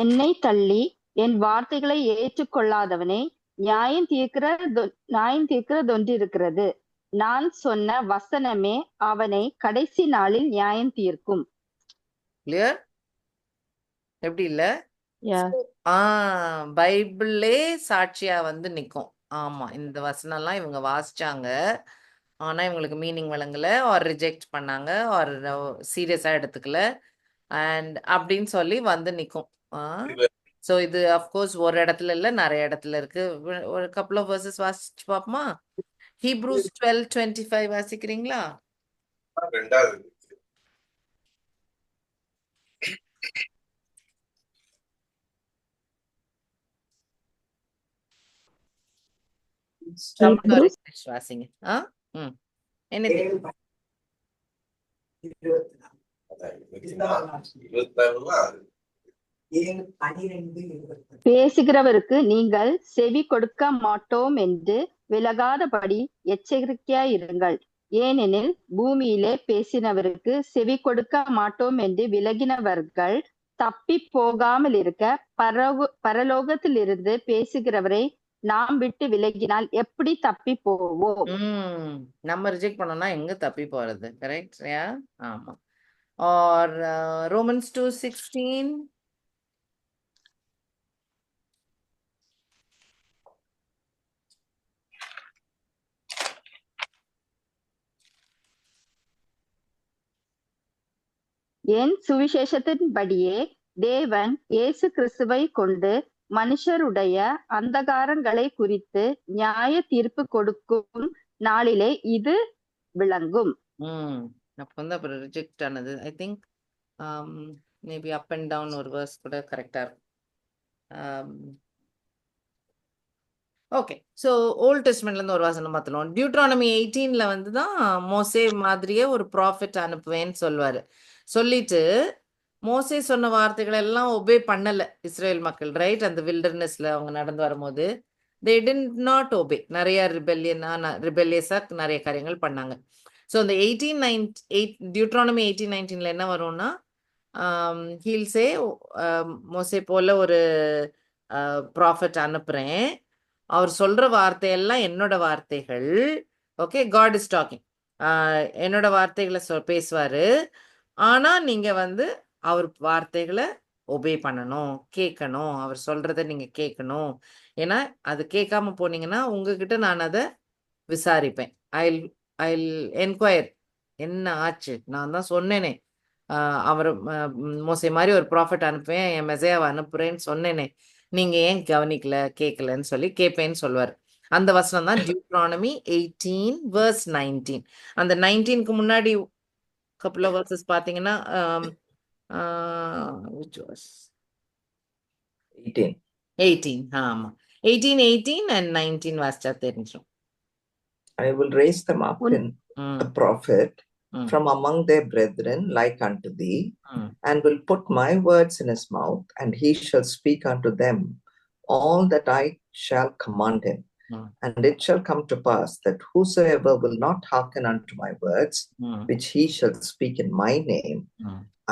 என்னை தள்ளி என் வார்த்தைகளை ஏற்றுக்கொள்ளாதவனை நியாயம் தீர்க்கிறதொன்றிருக்கிறது. நான் சொன்ன வசனமே அவனை கடைசி நாளில் நியாயம் தீர்க்கும். கிளியர்? எப்படி இல்ல? பைபிளே சாட்சியா வந்து நிக்கும். ஆமா, இந்த வசனம்லாம் இவங்க வாசிச்சாங்க, ஆனா இவங்களுக்கு மீனிங் வழங்கல, ஆர் ரிஜெக்ட் பண்ணாங்க, ஆர் சீரியஸா எடுத்துக்கல, அண்ட் அப்படின்னு சொல்லி வந்து நிக்கும். ஸோ இது அஃப்கோர்ஸ் ஒரு இடத்துல இல்ல, நிறைய இடத்துல இருக்கு. ஒரு கப்புள் ஆஃப் வெர்சஸ் வாசிச்சு பார்ப்போமா? ஹீப்ரூஸ் 12:25 வாசிக்கிறீங்களா? வாசிங்க. பேசுகிறவருக்கு நீங்கள் செவி கொடுக்க மாட்டோம் என்று விலகாதபடி எச்சரிக்கையாயிருங்கள். ஏனெனில் பூமியிலே பேசினவருக்கு செவி கொடுக்க மாட்டோம் என்று விலகினவர்கள் தப்பி போகாமல் இருக்க பரலோகத்திலிருந்து பேசுகிறவரை நாம் விட்டு விலகினால் எப்படி தப்பி போவோம்? நம்ம ரிஜெக்ட் பண்ணோம்னா எங்க தப்பி போறது? கரெக்ட்? ஆமா. R Romans 2:16. என் சுவிசேஷத்தின்படியே தேவன் இயேசு கிறிஸ்துவை கொண்டு மனுஷருடைய அந்தகாரங்களை குறித்து நியாய தீர்ப்பு கொடுக்கும் நாளிலே இது விளங்கும். அப்போ வந்து அப்புறம் ரிஜெக்ட் ஆனது. I think maybe up and down ஒரு வேர்ஸ் கூட கரெக்டா இருக்கும். ஓகே, ஸோ ஓல்ட் டெஸ்ட்மெண்ட்ல இருந்து ஒரு வசனம் பார்த்துலாம். டியூட்ரானமி 18ல வந்து தான் மோசே மாதிரியே ஒரு ப்ராஃபிட் அனுப்புவேன்னு சொல்லுவாரு. சொல்லிட்டு மோசே சொன்ன வார்த்தைகள் எல்லாம் ஒபே பண்ணல இஸ்ரேல் மக்கள், ரைட்? அந்த வில்டர்னஸ்ல அவங்க நடந்து வரும்போது தே டிட் நாட் ஒபே. நிறைய ரிபெல்லியஸா நிறைய காரியங்கள் பண்ணாங்க. ஸோ அந்த 18:8 டியூட்ரானமி 18:19ல என்ன வரும்னா, ஹீல்ஸே மோசே போல ஒரு ப்ராஃபிட் அனுப்புறேன், அவர் சொல்ற வார்த்தையெல்லாம் என்னோட வார்த்தைகள். Okay, God is talking. என்னோட வார்த்தைகளை பேசுவாரு. ஆனா நீங்க வந்து அவர் வார்த்தைகளை ஒபே பண்ணணும், கேட்கணும், அவர் சொல்றத நீங்க கேட்கணும். ஏன்னா அது கேட்காம போனீங்கன்னா உங்ககிட்ட நான் அதை விசாரிப்பேன். ஐ என்கொயர், என்ன ஆச்சு, நான் தான் சொன்னேனே அவர் மோசே மாதிரி ஒரு ப்ராஃபிட் அனுப்புவேன், என் மெசையாவை அனுப்புறேன்னு சொன்னேனே, நீங்க ஏன் கவனிக்கல, கேட்கலன்னு சொல்லி கேட்பேன்னு சொல்வார். அந்த வசனம் தான் டியூட்ரானமி 18:19. அந்த 19க்கு முன்னாடி couple of verses பாத்தீங்கன்னா which was 18. ஆமா, 18 and 19 வாசிச்சா தெரிஞ்சிடும். I will raise them up in a prophet from among their brethren like unto thee, and will put my words in his mouth, and he shall speak unto them all that I shall command him. And it shall come to pass that whosoever will not hearken unto my words, which he shall speak in my name,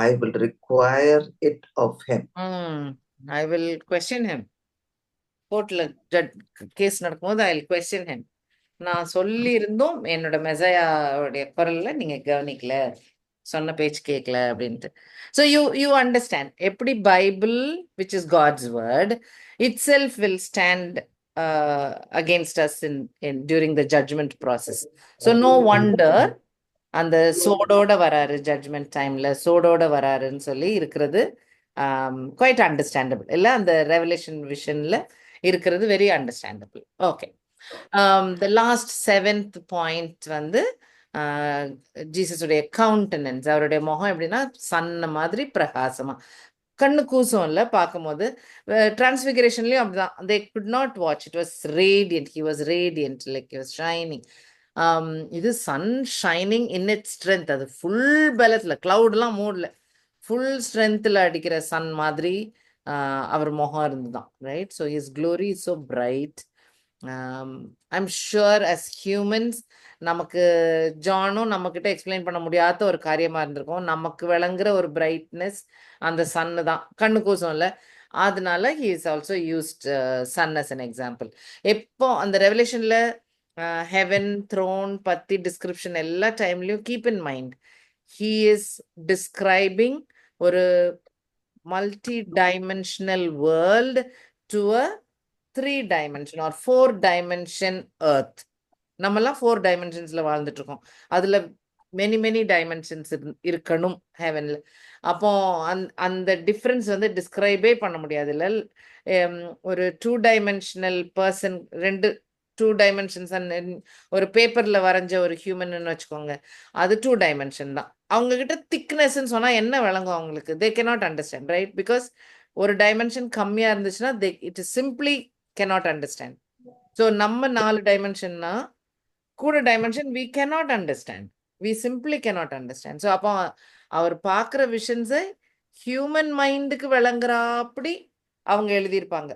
I will require it of him. I will question him. கோர்ட்ல case நடக்கும்போது I will question him. நான் சொல்லி இருந்தும் என்னோட மெசையாவுடைய குரல்ல நீங்க கவனிக்கல, சொன்ன பேச்சு கேட்கல அப்படின்ட்டு. ஸோ யூ அண்டர்ஸ்டாண்ட் எப்படி Bible which is God's word itself will stand against us in during the judgment process. So no wonder அந்த சோடோட வராரு, ஜட்ஜ்மெண்ட் டைம்ல சோடோட வராருன்னு சொல்லி இருக்கிறது குவைட் அண்டர்ஸ்டாண்டபிள் இல்லை? அந்த ரெவலேஷன் விஷன்ல இருக்கிறது very understandable. Okay, the last 7th point வந்து ஜீசஸுடைய கவுண்டனன்ஸ், அவருடைய முகம் எப்படின்னா சன்ன மாதிரி பிரகாசமா, கண்ணு கூசம் இல்லை பார்க்கும்போது. டிரான்ஸ்ஃபிகரேஷன்லயும் அப்படிதான், they could not watch, it was radiant, he was radiant, like he was shining. இது sun shining in it strength, அது ஃபுல் பலத்துல, கிளவுட்லாம் மூடல, ஃபுல் ஸ்ட்ரென்த்ல அடிக்கிற சன் மாதிரி அவர் முகம் இருந்துதான், right? So his glory is so bright. I'm sure as humans நமக்கு ஜானும் நம்மக்கிட்ட எக்ஸ்பிளைன் பண்ண முடியாத ஒரு காரியமா இருந்திருக்கும். நமக்கு விளங்குற ஒரு பிரைட்னஸ் அந்த சன்னு தான், கண்ணு கூசம் இல்லை. அதனால he is also used sun as an example. எப்போ அந்த ரெவலேஷன்ல ஹெவன் த்ரோன் பத்தி டிஸ்கிரிப்ஷன் எல்லா டைம்லயும் keep in mind, he is describing ஒரு multi dimensional world to a 3 dimension or 4 dimension earth. நம்மலாம் 4 dimensionsல வாழ்ந்துட்டு இருக்கோம், அதுல மெனி டைமென்ஷன்ஸ் இருக்கணும் ஹெவன்ல. அப்போ அந்த டிஃப்ரென்ஸ் வந்து டிஸ்கிரைபே பண்ண முடியாது இல்லை? ஒரு 2 dimensional பர்சன், 2 dimensions ஒரு பேப்பர்ல வரைஞ்ச ஒரு ஹியூமன் வச்சுக்கோங்க, அது 2 dimension தான். அவங்க கிட்ட திக்னஸ்ன்னு சொன்னா என்ன விளங்கும் அவங்களுக்கு? they cannot understand, right? because ஒரு டைமென்ஷன் கம்மியா இருந்துச்சுன்னா it is simply cannot understand. So நம்ம 4 டைமென்ஷன்னா கூட dimension we cannot understand, we simply cannot understand. So அப்போ அவர் பார்க்குற விஷன்ஸை ஹியூமன் மைண்டுக்கு விளங்குறாப்படி அவங்க எழுதியிருப்பாங்க,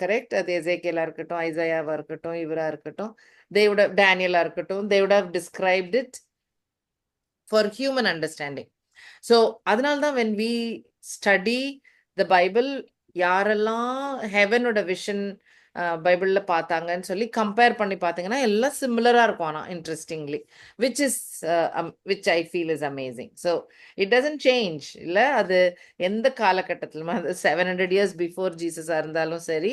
கரெக்ட்? அது எசேக்கியலா இருக்கட்டும், ஐசாயாவா இருக்கட்டும், இவரா இருக்கட்டும், டேனியலா இருக்கட்டும், they would have described it for human understanding. So அதனால்தான் when we study the Bible, யாரெல்லாம் ஹெவனோட விஷன் பைபிள்ல பார்த்தாங்கன்னு சொல்லி கம்பேர் பண்ணி பார்த்தீங்கன்னா எல்லாம் சிமிலரா இருக்கும். ஆனால் interestingly which I feel is amazing. So it doesn't change இல்லை? அது எந்த காலகட்டத்திலுமே, அது 700 years before ஜீசஸா இருந்தாலும் சரி,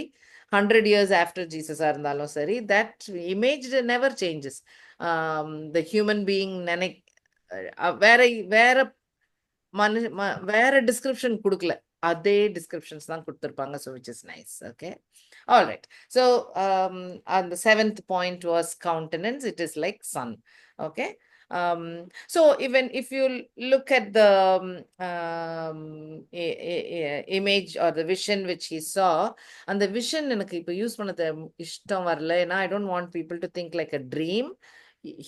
100 years after ஜீசஸா இருந்தாலும் சரி, that image never changes. The human being வேற வேற டிஸ்கிரிப்ஷன் கொடுக்கல, அதே டிஸ்கிரிப்ஷன்ஸ் தான் கொடுத்துருப்பாங்க. So which is nice. Okay, all right. So அந்த 7th point was countenance. It is like sun. Okay. So even if you look at the image or the vision which he saw, and the vision எனக்கு இப்போ use பண்ணது இஷ்டம் வரல, ஏன்னா I don't want people to think like a dream.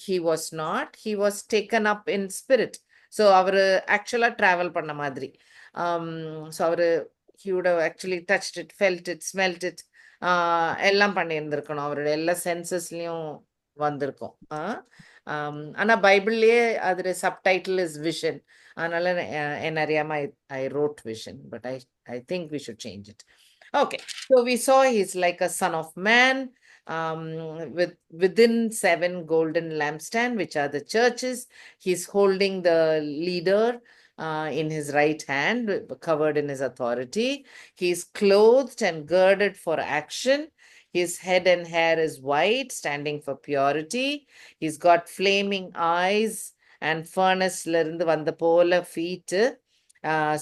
He was not. He was taken up in spirit. So அவர் ஆக்சுவலாக travel பண்ண மாதிரி. ஸோ அவர் he would have actually touched it, felt it, smelt it, எல்லாம் பண்ணியிருந்திருக்கணும். அவருடைய எல்லா சென்சஸ்லயும் வந்திருக்கும். ஆனா பைபிள்லயே அதோட சப்டைட்டில் இஸ் விஷன். அதனால என்ன அறியாம I wrote vision, but I think we should change it. Okay, so we saw he's like a son of man, within 7 golden lampstands, which are the churches. He's holding the leader in his right hand, covered in his authority. He is clothed and girded for action. His head and hair is white, standing for purity. He's got flaming eyes and furnace-la irundhu vanda pola feet.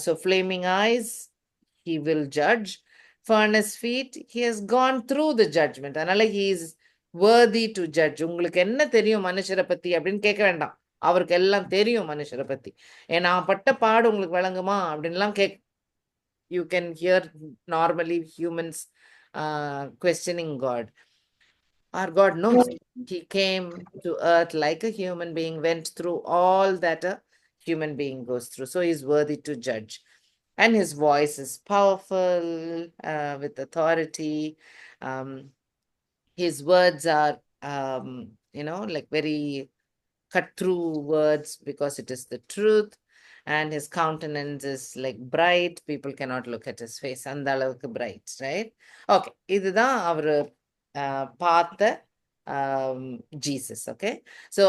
So flaming eyes, he will judge. Furnace feet, he has gone through the judgment. அதனால he is worthy to judge. உங்களுக்கு என்ன தெரியும் மனுஷரை பத்தி அப்படின்னு கேட்க வேண்டாம். அவருக்கு எல்லாம் தெரியும் மனுஷரை பத்தி. ஏன்னா பட்ட பாடு உங்களுக்கு விளங்குமா அப்படின்லாம் you can hear normally humans questioning God. Our God knows. He came to earth like a human being, went through all that a human being goes through. So he's worthy to judge. And his voice is powerful, with authority. His words are, like very cut through words because it is the truth. And his countenance is like bright. People cannot look at his face. அந்த அளவுக்கு bright, right? Okay, இதுதான் அவர் பார்த்த Jesus. Okay, so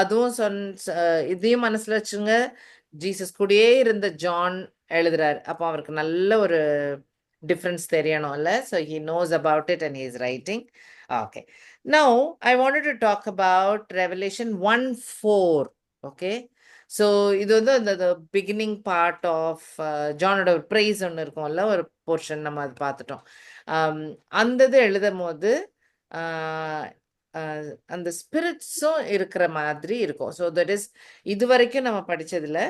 அதுவும் இதையும் மனசுல வச்சுங்க. Jesus கூடயே இருந்த ஜான் எழுதுறாரு. அப்போ அவருக்கு நல்ல ஒரு டிஃப்ரென்ஸ் தெரியணும்ல. So he knows about it and he is writing. Okay, now I wanted to talk about revelation 1:4. Okay, so இது வந்து அந்த பிகினிங் பார்ட் ஆஃப் ஜானோட ஒரு ப்ரைஸ் ஒன்று இருக்கும்ல, ஒரு போர்ஷன் நம்ம அது பார்த்துட்டோம். அந்த இது எழுதும் போது அந்த ஸ்பிரிட்ஸும் இருக்கிற மாதிரி இருக்கும். ஸோ தட் இஸ் இது வரைக்கும் நம்ம படிச்சதுல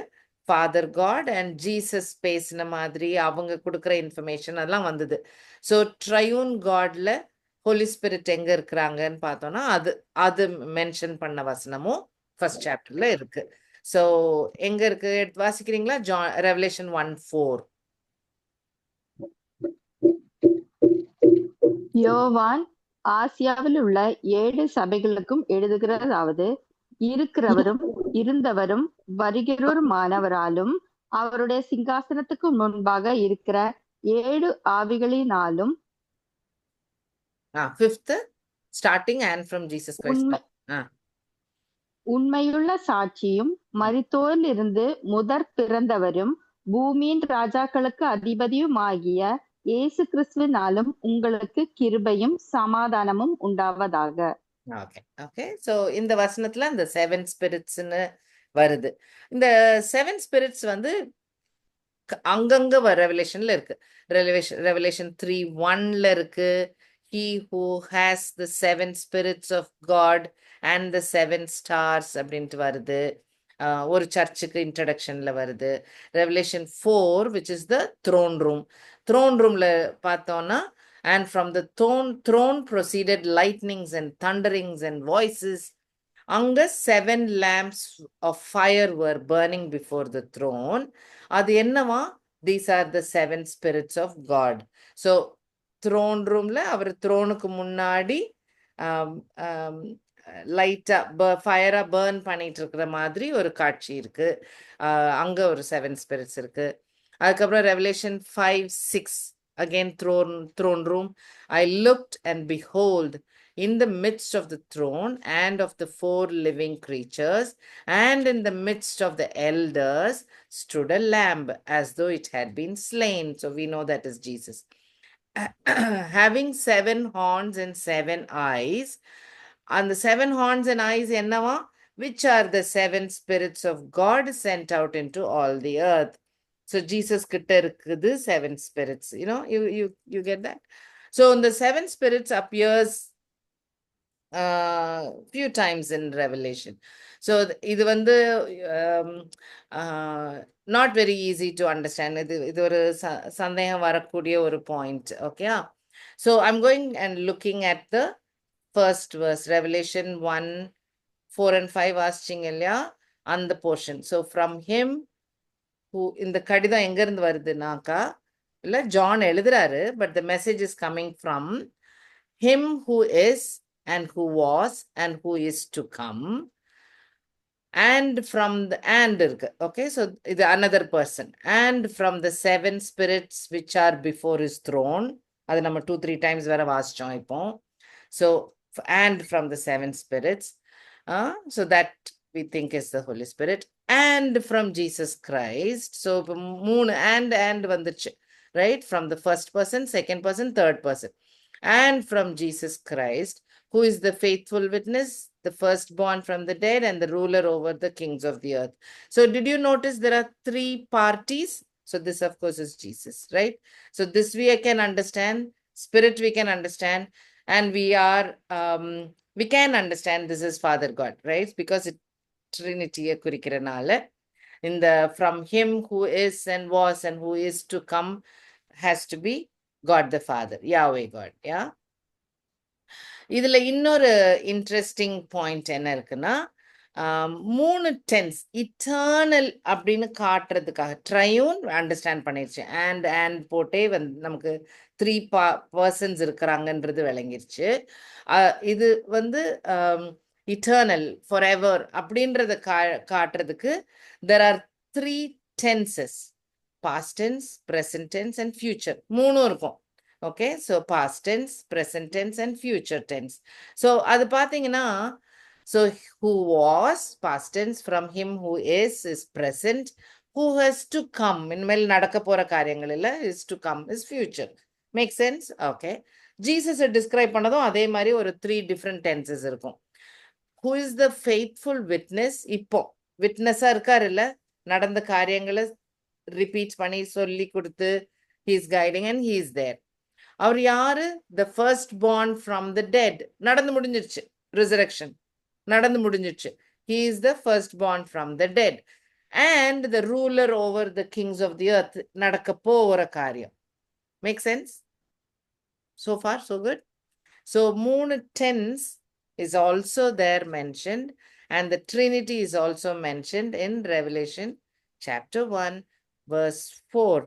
ஃபாதர் காட் அண்ட் ஜீசஸ் பேசின மாதிரி அவங்க கொடுக்குற இன்ஃபர்மேஷன் அதெல்லாம் வந்தது. ஸோ ட்ரையூன் காட்ல ஹோலி ஸ்பிரிட் எங்க இருக்கிறாங்கன்னு பார்த்தோம்னா அது மென்ஷன் பண்ண வசனமும் ஃபர்ஸ்ட் சாப்டர்ல இருக்கு. ஸோ எங்க இருக்கு எடுத்து வாசிக்கிறீங்களா? ரெவலேஷன் 1:4. யோவான் ஆசியாவில் உள்ள 7 சபைகளுக்கும் எழுதுகிறதாவது, இருக்கிறவரும் இருந்தவரும் வருகிறவருமானவராலும் அவருடைய சிங்காசனத்துக்கு முன்பாக இருக்கிற 7 ஆவிகளினாலும் 5th starting and from Jesus Christ. உண்மையுள்ள சாட்சியும் மரித்தோரிலிருந்து முதற் பிறந்தவரும் பூமியின் ராஜாக்களுக்கு அதிபதியுமாகிய இயேசு கிறிஸ்துவினாலும் உங்களுக்கு கிருபையும் சமாதானமும் உண்டாவதாக. ஓகே ஓகே, ஸோ இந்த வசனத்துல இந்த 7 ஸ்பிரிட்ஸ்னு வருது. இந்த 7 ஸ்பிரிட்ஸ் வந்து அங்கங்க ரெவலேஷன்ல இருக்கு. ரெவலேஷன் 3:1 இருக்கு. He who has the 7 spirits of God and the 7 stars அப்படின்ட்டு வருது. ஒரு சர்ச்சுக்கு இன்ட்ரடக்ஷன்ல வருது. Revelation 4 which is the throne room. throne roomல பார்த்தோம்னா, and from the throne proceeded lightnings and thunderings and voices. அங்க 7 lamps of fire were burning before the throne. அது என்னவா? These are the 7 spirits of God. So throne ரூம்ல அவர் த்ரோனுக்கு முன்னாடி லைட்டா ஃபயரா burn பண்ணிட்டு இருக்கிற மாதிரி ஒரு காட்சி இருக்கு. அங்க ஒரு 7 ஸ்பிரிட்ஸ் இருக்கு. அதுக்கப்புறம் revelation 5:6 again throne room. I looked and behold, in the midst of the throne and of the 4 living creatures and in the midst of the elders stood a lamb as though it had been slain. So we know that is Jesus. Having 7 horns and 7 eyes. அந்த 7 horns and eyes என்னவா? which are the 7 spirits of God sent out into all the earth. So Jesus கிட்ட இருக்குது 7 spirits. You get that? So the 7 spirits appears few times in Revelation. So இது வந்து not very easy to understand. இது ஒரு சந்தேகம் வரக்கூடிய ஒரு point. Okay. So I'm going and looking at the first verse, Revelation 1, 4 and 5 வாசிச்சிங்க இல்லையா அந்த portion. So from him who, இந்த கடிதம் எங்க இருந்து வருதுனாக்கா இல்ல ஜான் எழுதுறாரு, but the message is coming from him who is and who was and who is to come, and from the and இருக்கு. Okay, so இது another person, and from the 7 spirits which are before his throne. அது நம்ம 2-3 times வேற வாசிச்சோம் இப்போ. So and from the 7 spirits, so that we think is the Holy Spirit, and from Jesus Christ. So moon and வந்துச்சு, right? From the first person, second person, third person, and from Jesus Christ, who is the faithful witness, the firstborn from the dead, and the ruler over the kings of the earth. So did you notice there are 3 parties? So this of course is Jesus, right? So this we can understand, spirit we can understand, and we can understand this is Father God, right? Because it Trinity குறிக்கிறனால இந்த from him who is and was and who is to come has to be God the Father, Yahweh God. Yeah. இதுல இன்னொரு interesting point என்ன இருக்குன்னா, 3 tense eternal அப்படின்னு காட்டுறதுக்காக triune understand பண்ணிருச்சு. And போட்டே நமக்கு 3 பர்சன்ஸ் இருக்கிறாங்கன்றது விளங்கிருச்சு. இது இட்டர்னல் ஃபார் எவர் அப்படின்றத காட்டுறதுக்கு there are 3 tenses, past tense, present tense and future. 3 இருக்கும். Okay, so past tense, present tense and future tense. So அது பாத்தீங்கன்னா, so who was past tense, from him who is present, who has to come, இனிமேல் நடக்க போற காரியங்கள் இல்ல, is to come is future. Make sense? Okay. Jesus describe பண்ணதும் அதே மாதிரி ஒரு 3 different tenses இருக்கும். Who is the faithful witness? இப்போ விட்னஸா இருக்காரு இல்ல, நடந்த காரியங்களை ரிப்பீட் பண்ணி சொல்லி கொடுத்து he is guiding and he is there. அவர் யாரு? the first born from the dead. நடந்து முடிஞ்சிருச்சு, resurrection நடந்து முடிஞ்சிருச்சு. he is the first born from the dead and the ruler over the kings of the earth. நடக்க போகிற காரியம். Make sense? So far so good. So 3 tense is also there mentioned, and the Trinity is also mentioned in Revelation chapter 1 verse 4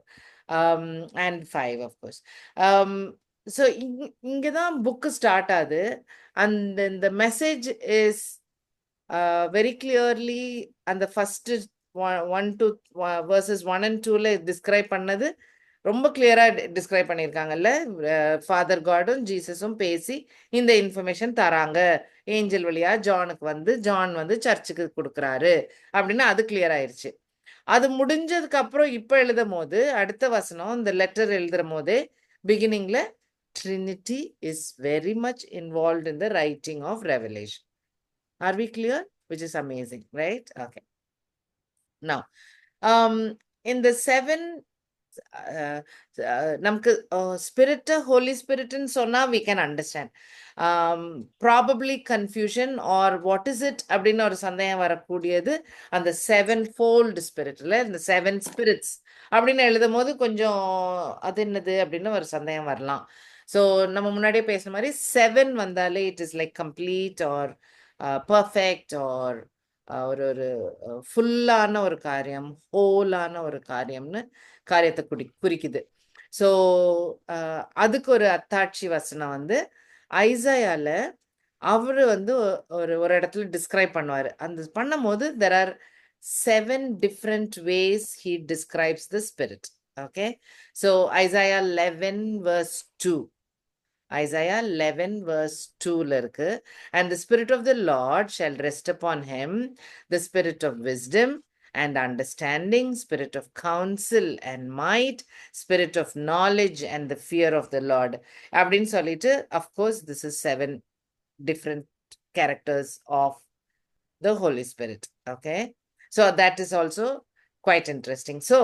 and 5 of course. So இங்கதான் book start ஆகுது, and then the message is very clearly, and the first 1 to verses 1 and 2ல describe பண்ணது ரொம்ப கிளியரா describe பண்ணியிருக்காங்கல்ல. Father காடும் ஜீசஸும் பேசி இந்த information தராங்க, angel வழியா ஜானுக்கு ஜான் சர்ச்சுக்கு கொடுக்குறாரு அப்படின்னு அது கிளியர் ஆயிடுச்சு. அது முடிஞ்சதுக்கு அப்புறம் இப்ப எழுதும் போது அடுத்த வசனம், இந்த லெட்டர் எழுதுற போதே பிகினிங்ல Trinity is very much involved in the writing of Revelation. Are we clear? Which is amazing, right? Okay. Now, in the 7 நமக்கு ஸ்பிரிட், ஹோலி ஸ்பிரிட்னு சொன்னா we can understand. Probably confusion or what is it அப்படின்னு ஒரு சந்தேகம் வரக்கூடியது அந்த 7-fold ஸ்பிரிட்ல, இந்த 7 spirits அப்படின்னு எழுதும் போது கொஞ்சம் அது என்னது அப்படின்னு ஒரு சந்தேகம் வரலாம். ஸோ நம்ம முன்னாடியே பேசுற மாதிரி 7 வந்தாலே it is like complete or perfect or ஒரு ஃபுல்லான ஒரு காரியம், ஹோலான ஒரு காரியம்னு காரியத்தை குறிக்குது. ஸோ அதுக்கு ஒரு அத்தாட்சி வசனம் ஐசாயால அவரு ஒரு இடத்துல டிஸ்கிரைப் பண்ணுவாரு. அந்த பண்ணும்போது there are 7 different ways he describes the spirit. Okay, so Isaiah 11 verse 2, Isaiah 11 verse 2ல இருக்கு, and the spirit of the Lord shall rest upon him, the spirit of wisdom and understanding, spirit of counsel and might, spirit of knowledge and the fear of the Lord. அப்படின்னு சொல்லிட்டு, of course this is 7 different characters of the Holy Spirit. Okay, so that is also quite interesting. So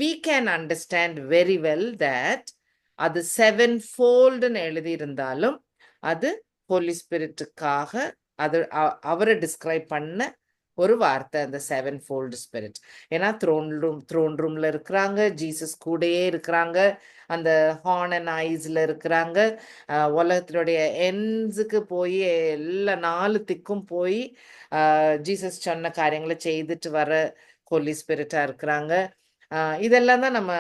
we can understand very well that அது sevenfold எழுதியிருந்தாலும் அது Holy Spirit-க்காக அது அவரை describe பண்ண ஒரு வார்த்தை அந்த sevenfold spirit. ஏன்னா த்ரோன் ரூம்ல இருக்கிறாங்க, ஜீசஸ் கூடயே இருக்கிறாங்க, அந்த ஹார்ன் அண்ட் ஐஸ்ல இருக்கிறாங்க, உலகத்தினுடைய எண்ட்ஸுக்கு போய் எல்லா 4 திக்கும் போய் ஜீசஸ் சொன்ன காரியங்களை செய்துட்டு வர ஹோலி ஸ்பிரிட்டா இருக்கிறாங்க. இதெல்லாம் தான் நம்ம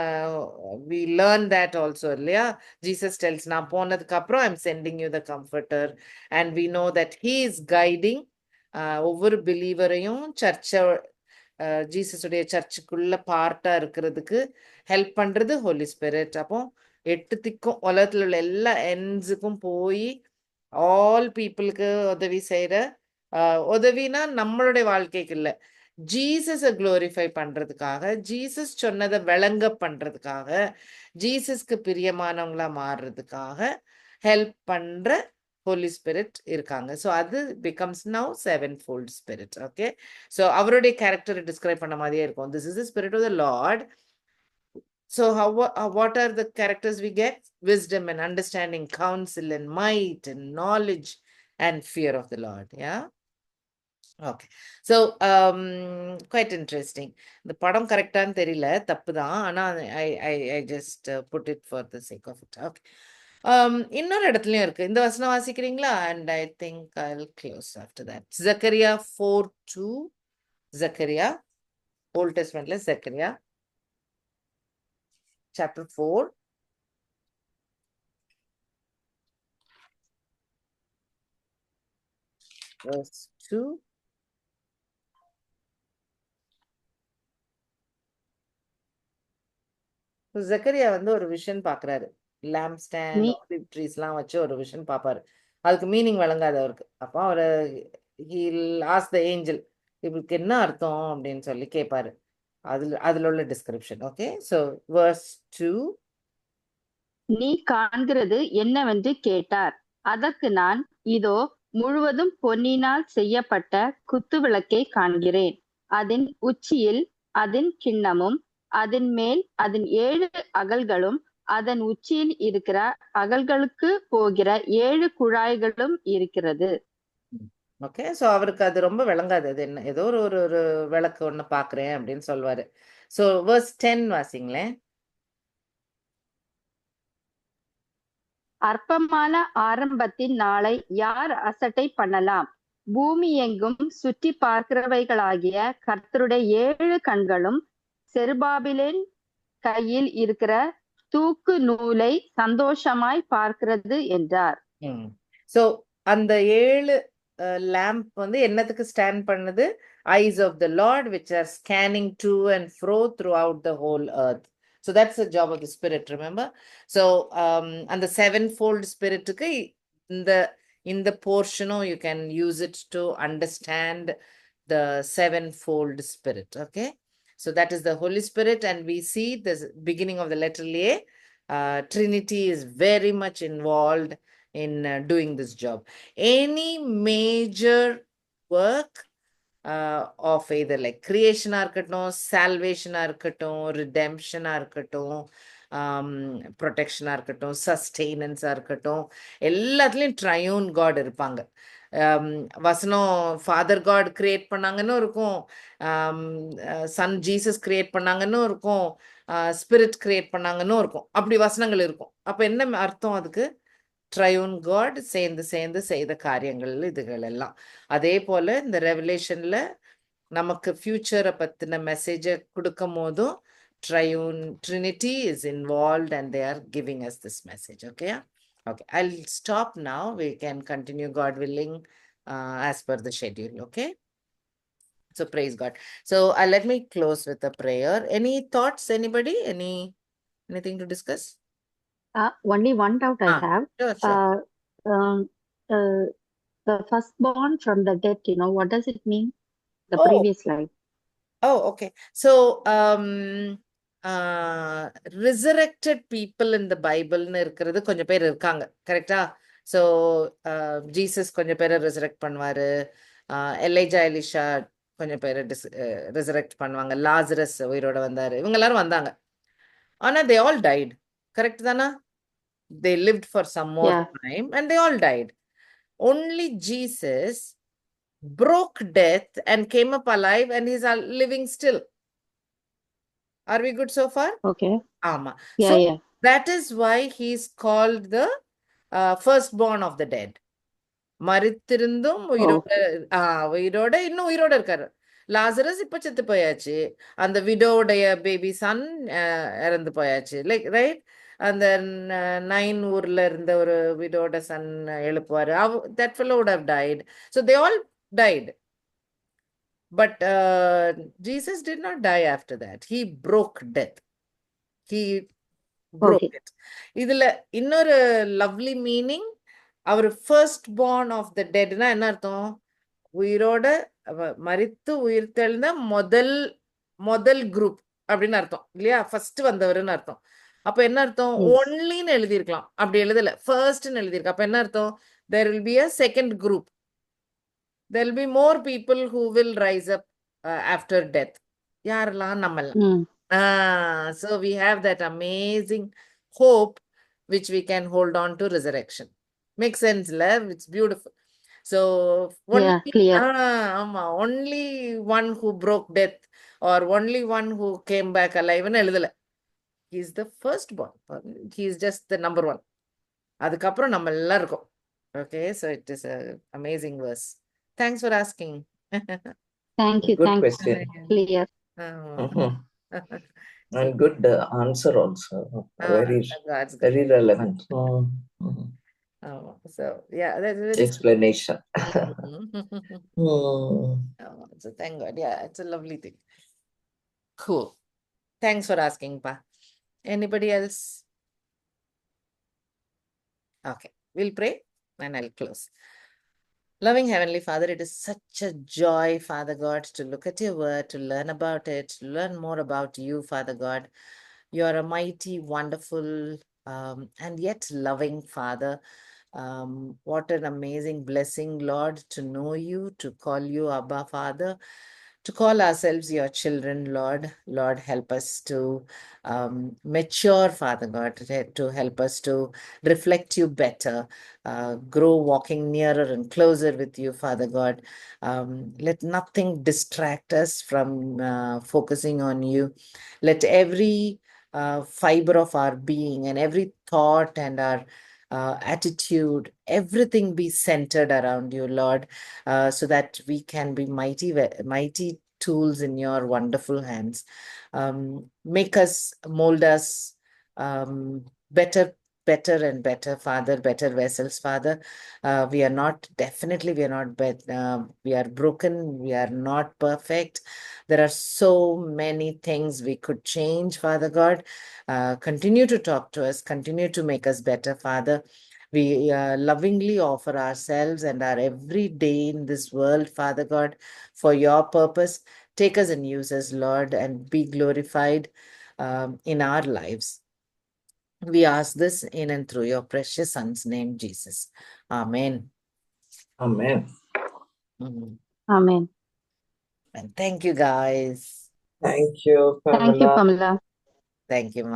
we learn that also இல்லையா? ஜீசஸ் tells நான் போனதுக்கு அப்புறம் I'm sending you the comforter, and we know that he is guiding ஒவ்வொரு பிலீவரையும் ஜீசஸுடைய சர்ச்சுக்குள்ள பார்ட்டா இருக்கிறதுக்கு ஹெல்ப் பண்றது ஹோலி ஸ்பிரிட். அப்போ 8 திக்கும் உலகத்துல உள்ள எல்லா எண்ட்ஸுக்கும் போய் ஆல் பீப்புளுக்கு உதவி செய்யற உதவினா நம்மளுடைய வாழ்க்கைக்கு இல்லை, ஜீசஸை குளோரிஃபை பண்றதுக்காக, ஜீசஸ் சொன்னதை விளங்க பண்றதுக்காக, ஜீசஸ்க்கு பிரியமானவங்களா மாறுறதுக்காக ஹெல்ப் பண்ற Holy Spirit இருக்காங்க. ஸோ அது becomes now sevenfold spirit. Okay, so அவருடைய கேரக்டரை டிஸ்கிரைப் பண்ண மாதிரியே இருக்கும். This is the spirit of the Lord. So what are the characters we get? Wisdom and understanding, counsel and might and knowledge and fear of the Lord. Yeah. Okay, so quite interesting. The படம் கரெக்டான்னு தெரியல, தப்பு தான், ஆனா I just put it for the sake of it. Okay, இன்னொரு இடத்துலயும் இருக்கு. இந்த வசனம் வாசிக்கிறீங்களா? And I think I'll close after that. Zechariah 4:2. Zechariah, Old Testamentல Zechariah chapter 4 verse 2. Zakariya ஒரு விஷன் பாக்குறாரு. லேம்ப் ஸ்டாண்ட், ஆலிவ் ட்ரீஸ்லாம் வச்சு ஒரு விஷன் பாப்பாரு. அதுக்கு மீனிங் வழங்காது அவருக்கு. அப்போ அவரு he'll ask the angel, இவளுக்கு என்ன அர்த்தம் அப்படின்னு சொல்லி கேட்பாரு. அதுல உள்ள டிஸ்கிரிப்ஷன். Okay, so verse 2. நீ காண்கிறது என்னவென்று கேட்டார். அதற்கு நான், இதோ முழுவதும் பொன்னினால் செய்யப்பட்ட குத்து விளக்கை காண்கிறேன். அதன் உச்சியில் அதன் கிண்ணமும், அதன் மேல் அதன் 7 அகல்களும், அதன் உச்சியில் இருக்கிற அகல்களுக்கு போகிற 7 குழாய்களும் இருக்கிறது. ஓகே, ஸோ அவருக்கு அது ரொம்ப விளங்காது. அது என்ன, ஏதோ ஒரு விளக்கு ஒண்ணு பாக்குறேன் அப்படின்னு சொல்வாரு. So verse 10 வாசிங்களேன். அற்பமான ஆரம்பத்தின் நாளை யார் அசட்டை பண்ணலாம்? பூமி எங்கும் சுற்றி பார்க்கிறவைகளாகிய கர்த்தருடைய 7 கண்களும் செருபாபிலின் கையில் இருக்கிற தூக்கு நூலை சந்தோஷமாய் பார்க்கிறது என்றார். சோ அந்த 7 lamp என்னத்துக்கு ஸ்டாண்ட் பண்ணுது? Eyes of the Lord which are scanning to and fro throughout the whole earth. So that's the job of the Spirit, remember? So and the sevenfold Spirit in the portion you can use it to understand the sevenfold Spirit. Okay, so that is the Holy Spirit, and we see the beginning of the letter A. Trinity is very much involved in doing this job. Any major work of either like creation இருக்கட்டும், salvation இருக்கட்டும், redemption இருக்கட்டும், protection இருக்கட்டும், sustenance இருக்கட்டும், எல்லாத்துலயும் triune God இருப்பாங்க. வசனம் father God create பண்ணாங்கன்னு இருக்கும், சன் ஜீசஸ் கிரியேட் பண்ணாங்கன்னு இருக்கும், ஸ்பிரிட் கிரியேட் பண்ணாங்கன்னு இருக்கும். அப்படி வசனங்கள் இருக்கும். அப்ப என்ன அர்த்தம்? அதுக்கு ட்ரையூன் காட் சேர்ந்து செய்த காரியங்கள் இதுகள் எல்லாம். அதே போல இந்த ரெவலேஷன்ல நமக்கு ஃபியூச்சரை பத்தின மெசேஜை கொடுக்கும் போதும் Trinity is involved and they are giving us this message. Okay, I'll stop now. We can continue, God willing, as per the schedule. Okay, so praise God. So let me close with a prayer. Any thoughts, anybody? Anything to discuss? Only one doubt I have. Sure. The firstborn from the dead, what does it mean? The previous life. Oh, okay. So resurrected people in the Bible இருக்கிறது கொஞ்சம் பேர் இருக்காங்க, கரெக்டா? So Jesus கொஞ்சம் பேரை resurrect பண்ணுவாரு, Elijah Elisha கொஞ்சம் பேர் ரிசரெக்ட் பண்ணுவாங்க. லாசரஸ் உயிரோட வந்தாரு. இவங்க எல்லாரும் வந்தாங்க. ஆனா they all died. கரெக்ட் தானா? They lived for some more Yeah. time and they all died. Only Jesus broke death and came up alive and he's living still. Are we good so far? Okay. ஆமா. Yeah, So yeah. that is why he's called the firstborn of the dead. மரித்திருந்தும் உயிரோட உயிரோட இன்னும் உயிரோட இருக்காரு. Lazarus இப்ப செத்து போயாச்சு. அந்த விடோடைய பேபி சன் இறந்து போயாச்சு. லைக் ரைட், அந்த 9 ஊர்ல இருந்த ஒரு விடோட சன் எழுப்புவாரு. That fellow would have died. So they all died. But Jesus did not die after that. He broke death. He broke Okay. it. இதுல இன்னொரு லவ்லி மீனிங், அவர் ஃபர்ஸ்ட் born ஆஃப் த டெட்னா என்ன அர்த்தம்? உயிரோட மரித்து உயிர் தெழுந்த முதல் குரூப் அப்படின்னு அர்த்தம் இல்லையா? ஃபர்ஸ்ட் வந்தவர்னு அர்த்தம். அப்ப என்ன அர்த்தம்? Yes. ஒன்லின்னு எழுதியிருக்கலாம், அப்படி எழுதல, ஃபர்ஸ்ட்னு எழுதியிருக்கு. அப்ப என்ன அர்த்தம்? there will be a second group. there will be more people who will rise up after death. யாரெல்லாம்? நம்மெல்லாம். So we have that amazing hope which we can hold on to resurrection. Makes sense, love? It's beautiful. So Yeah, clear. only one who broke death or only one who came back alive and எழுதல. He is the firstborn. He is just the number one. அதுக்கப்புறம் நம்ம எல்லாம் இருக்கோம். Okay, so it is an amazing verse. Thanks for asking. Thank you. Good Thanks. question. Clear. And good answer also. God's good. Very relevant. So yeah, that's very Explanation. So thank God. Yeah, it's a lovely thing. Cool. Thanks for asking, Pa. Anybody else? Okay, we'll pray and I'll close. Loving Heavenly Father, it is such a joy, Father God, to look at your word, to learn about it, to learn more about you, Father God. You are a mighty, wonderful, and yet loving Father. What an amazing blessing, Lord, to know you, to call you Abba, Father, to call ourselves your children, Lord. Lord, help us to mature, Father God, to help us to reflect you better, grow walking nearer and closer with you, Father God. Let nothing distract us from focusing on you. Let every fiber of our being and every thought and our attitude, everything be centered around you, Lord, so that we can be mighty tools in your wonderful hands. Make us, mold us better and better, Father, better vessels, Father. We are broken, we are not perfect. There are so many things we could change, Father God. Continue to talk to us, continue to make us better, Father. We lovingly offer ourselves and our every day in this world, Father God, for your purpose. Take us and use us, Lord, and be glorified in our lives. We ask this in and through your precious Son's name, Jesus. Amen. Amen. Amen. And thank you, guys. Thank you, Pamela. Thank you, Pamela. Thank you, Ma.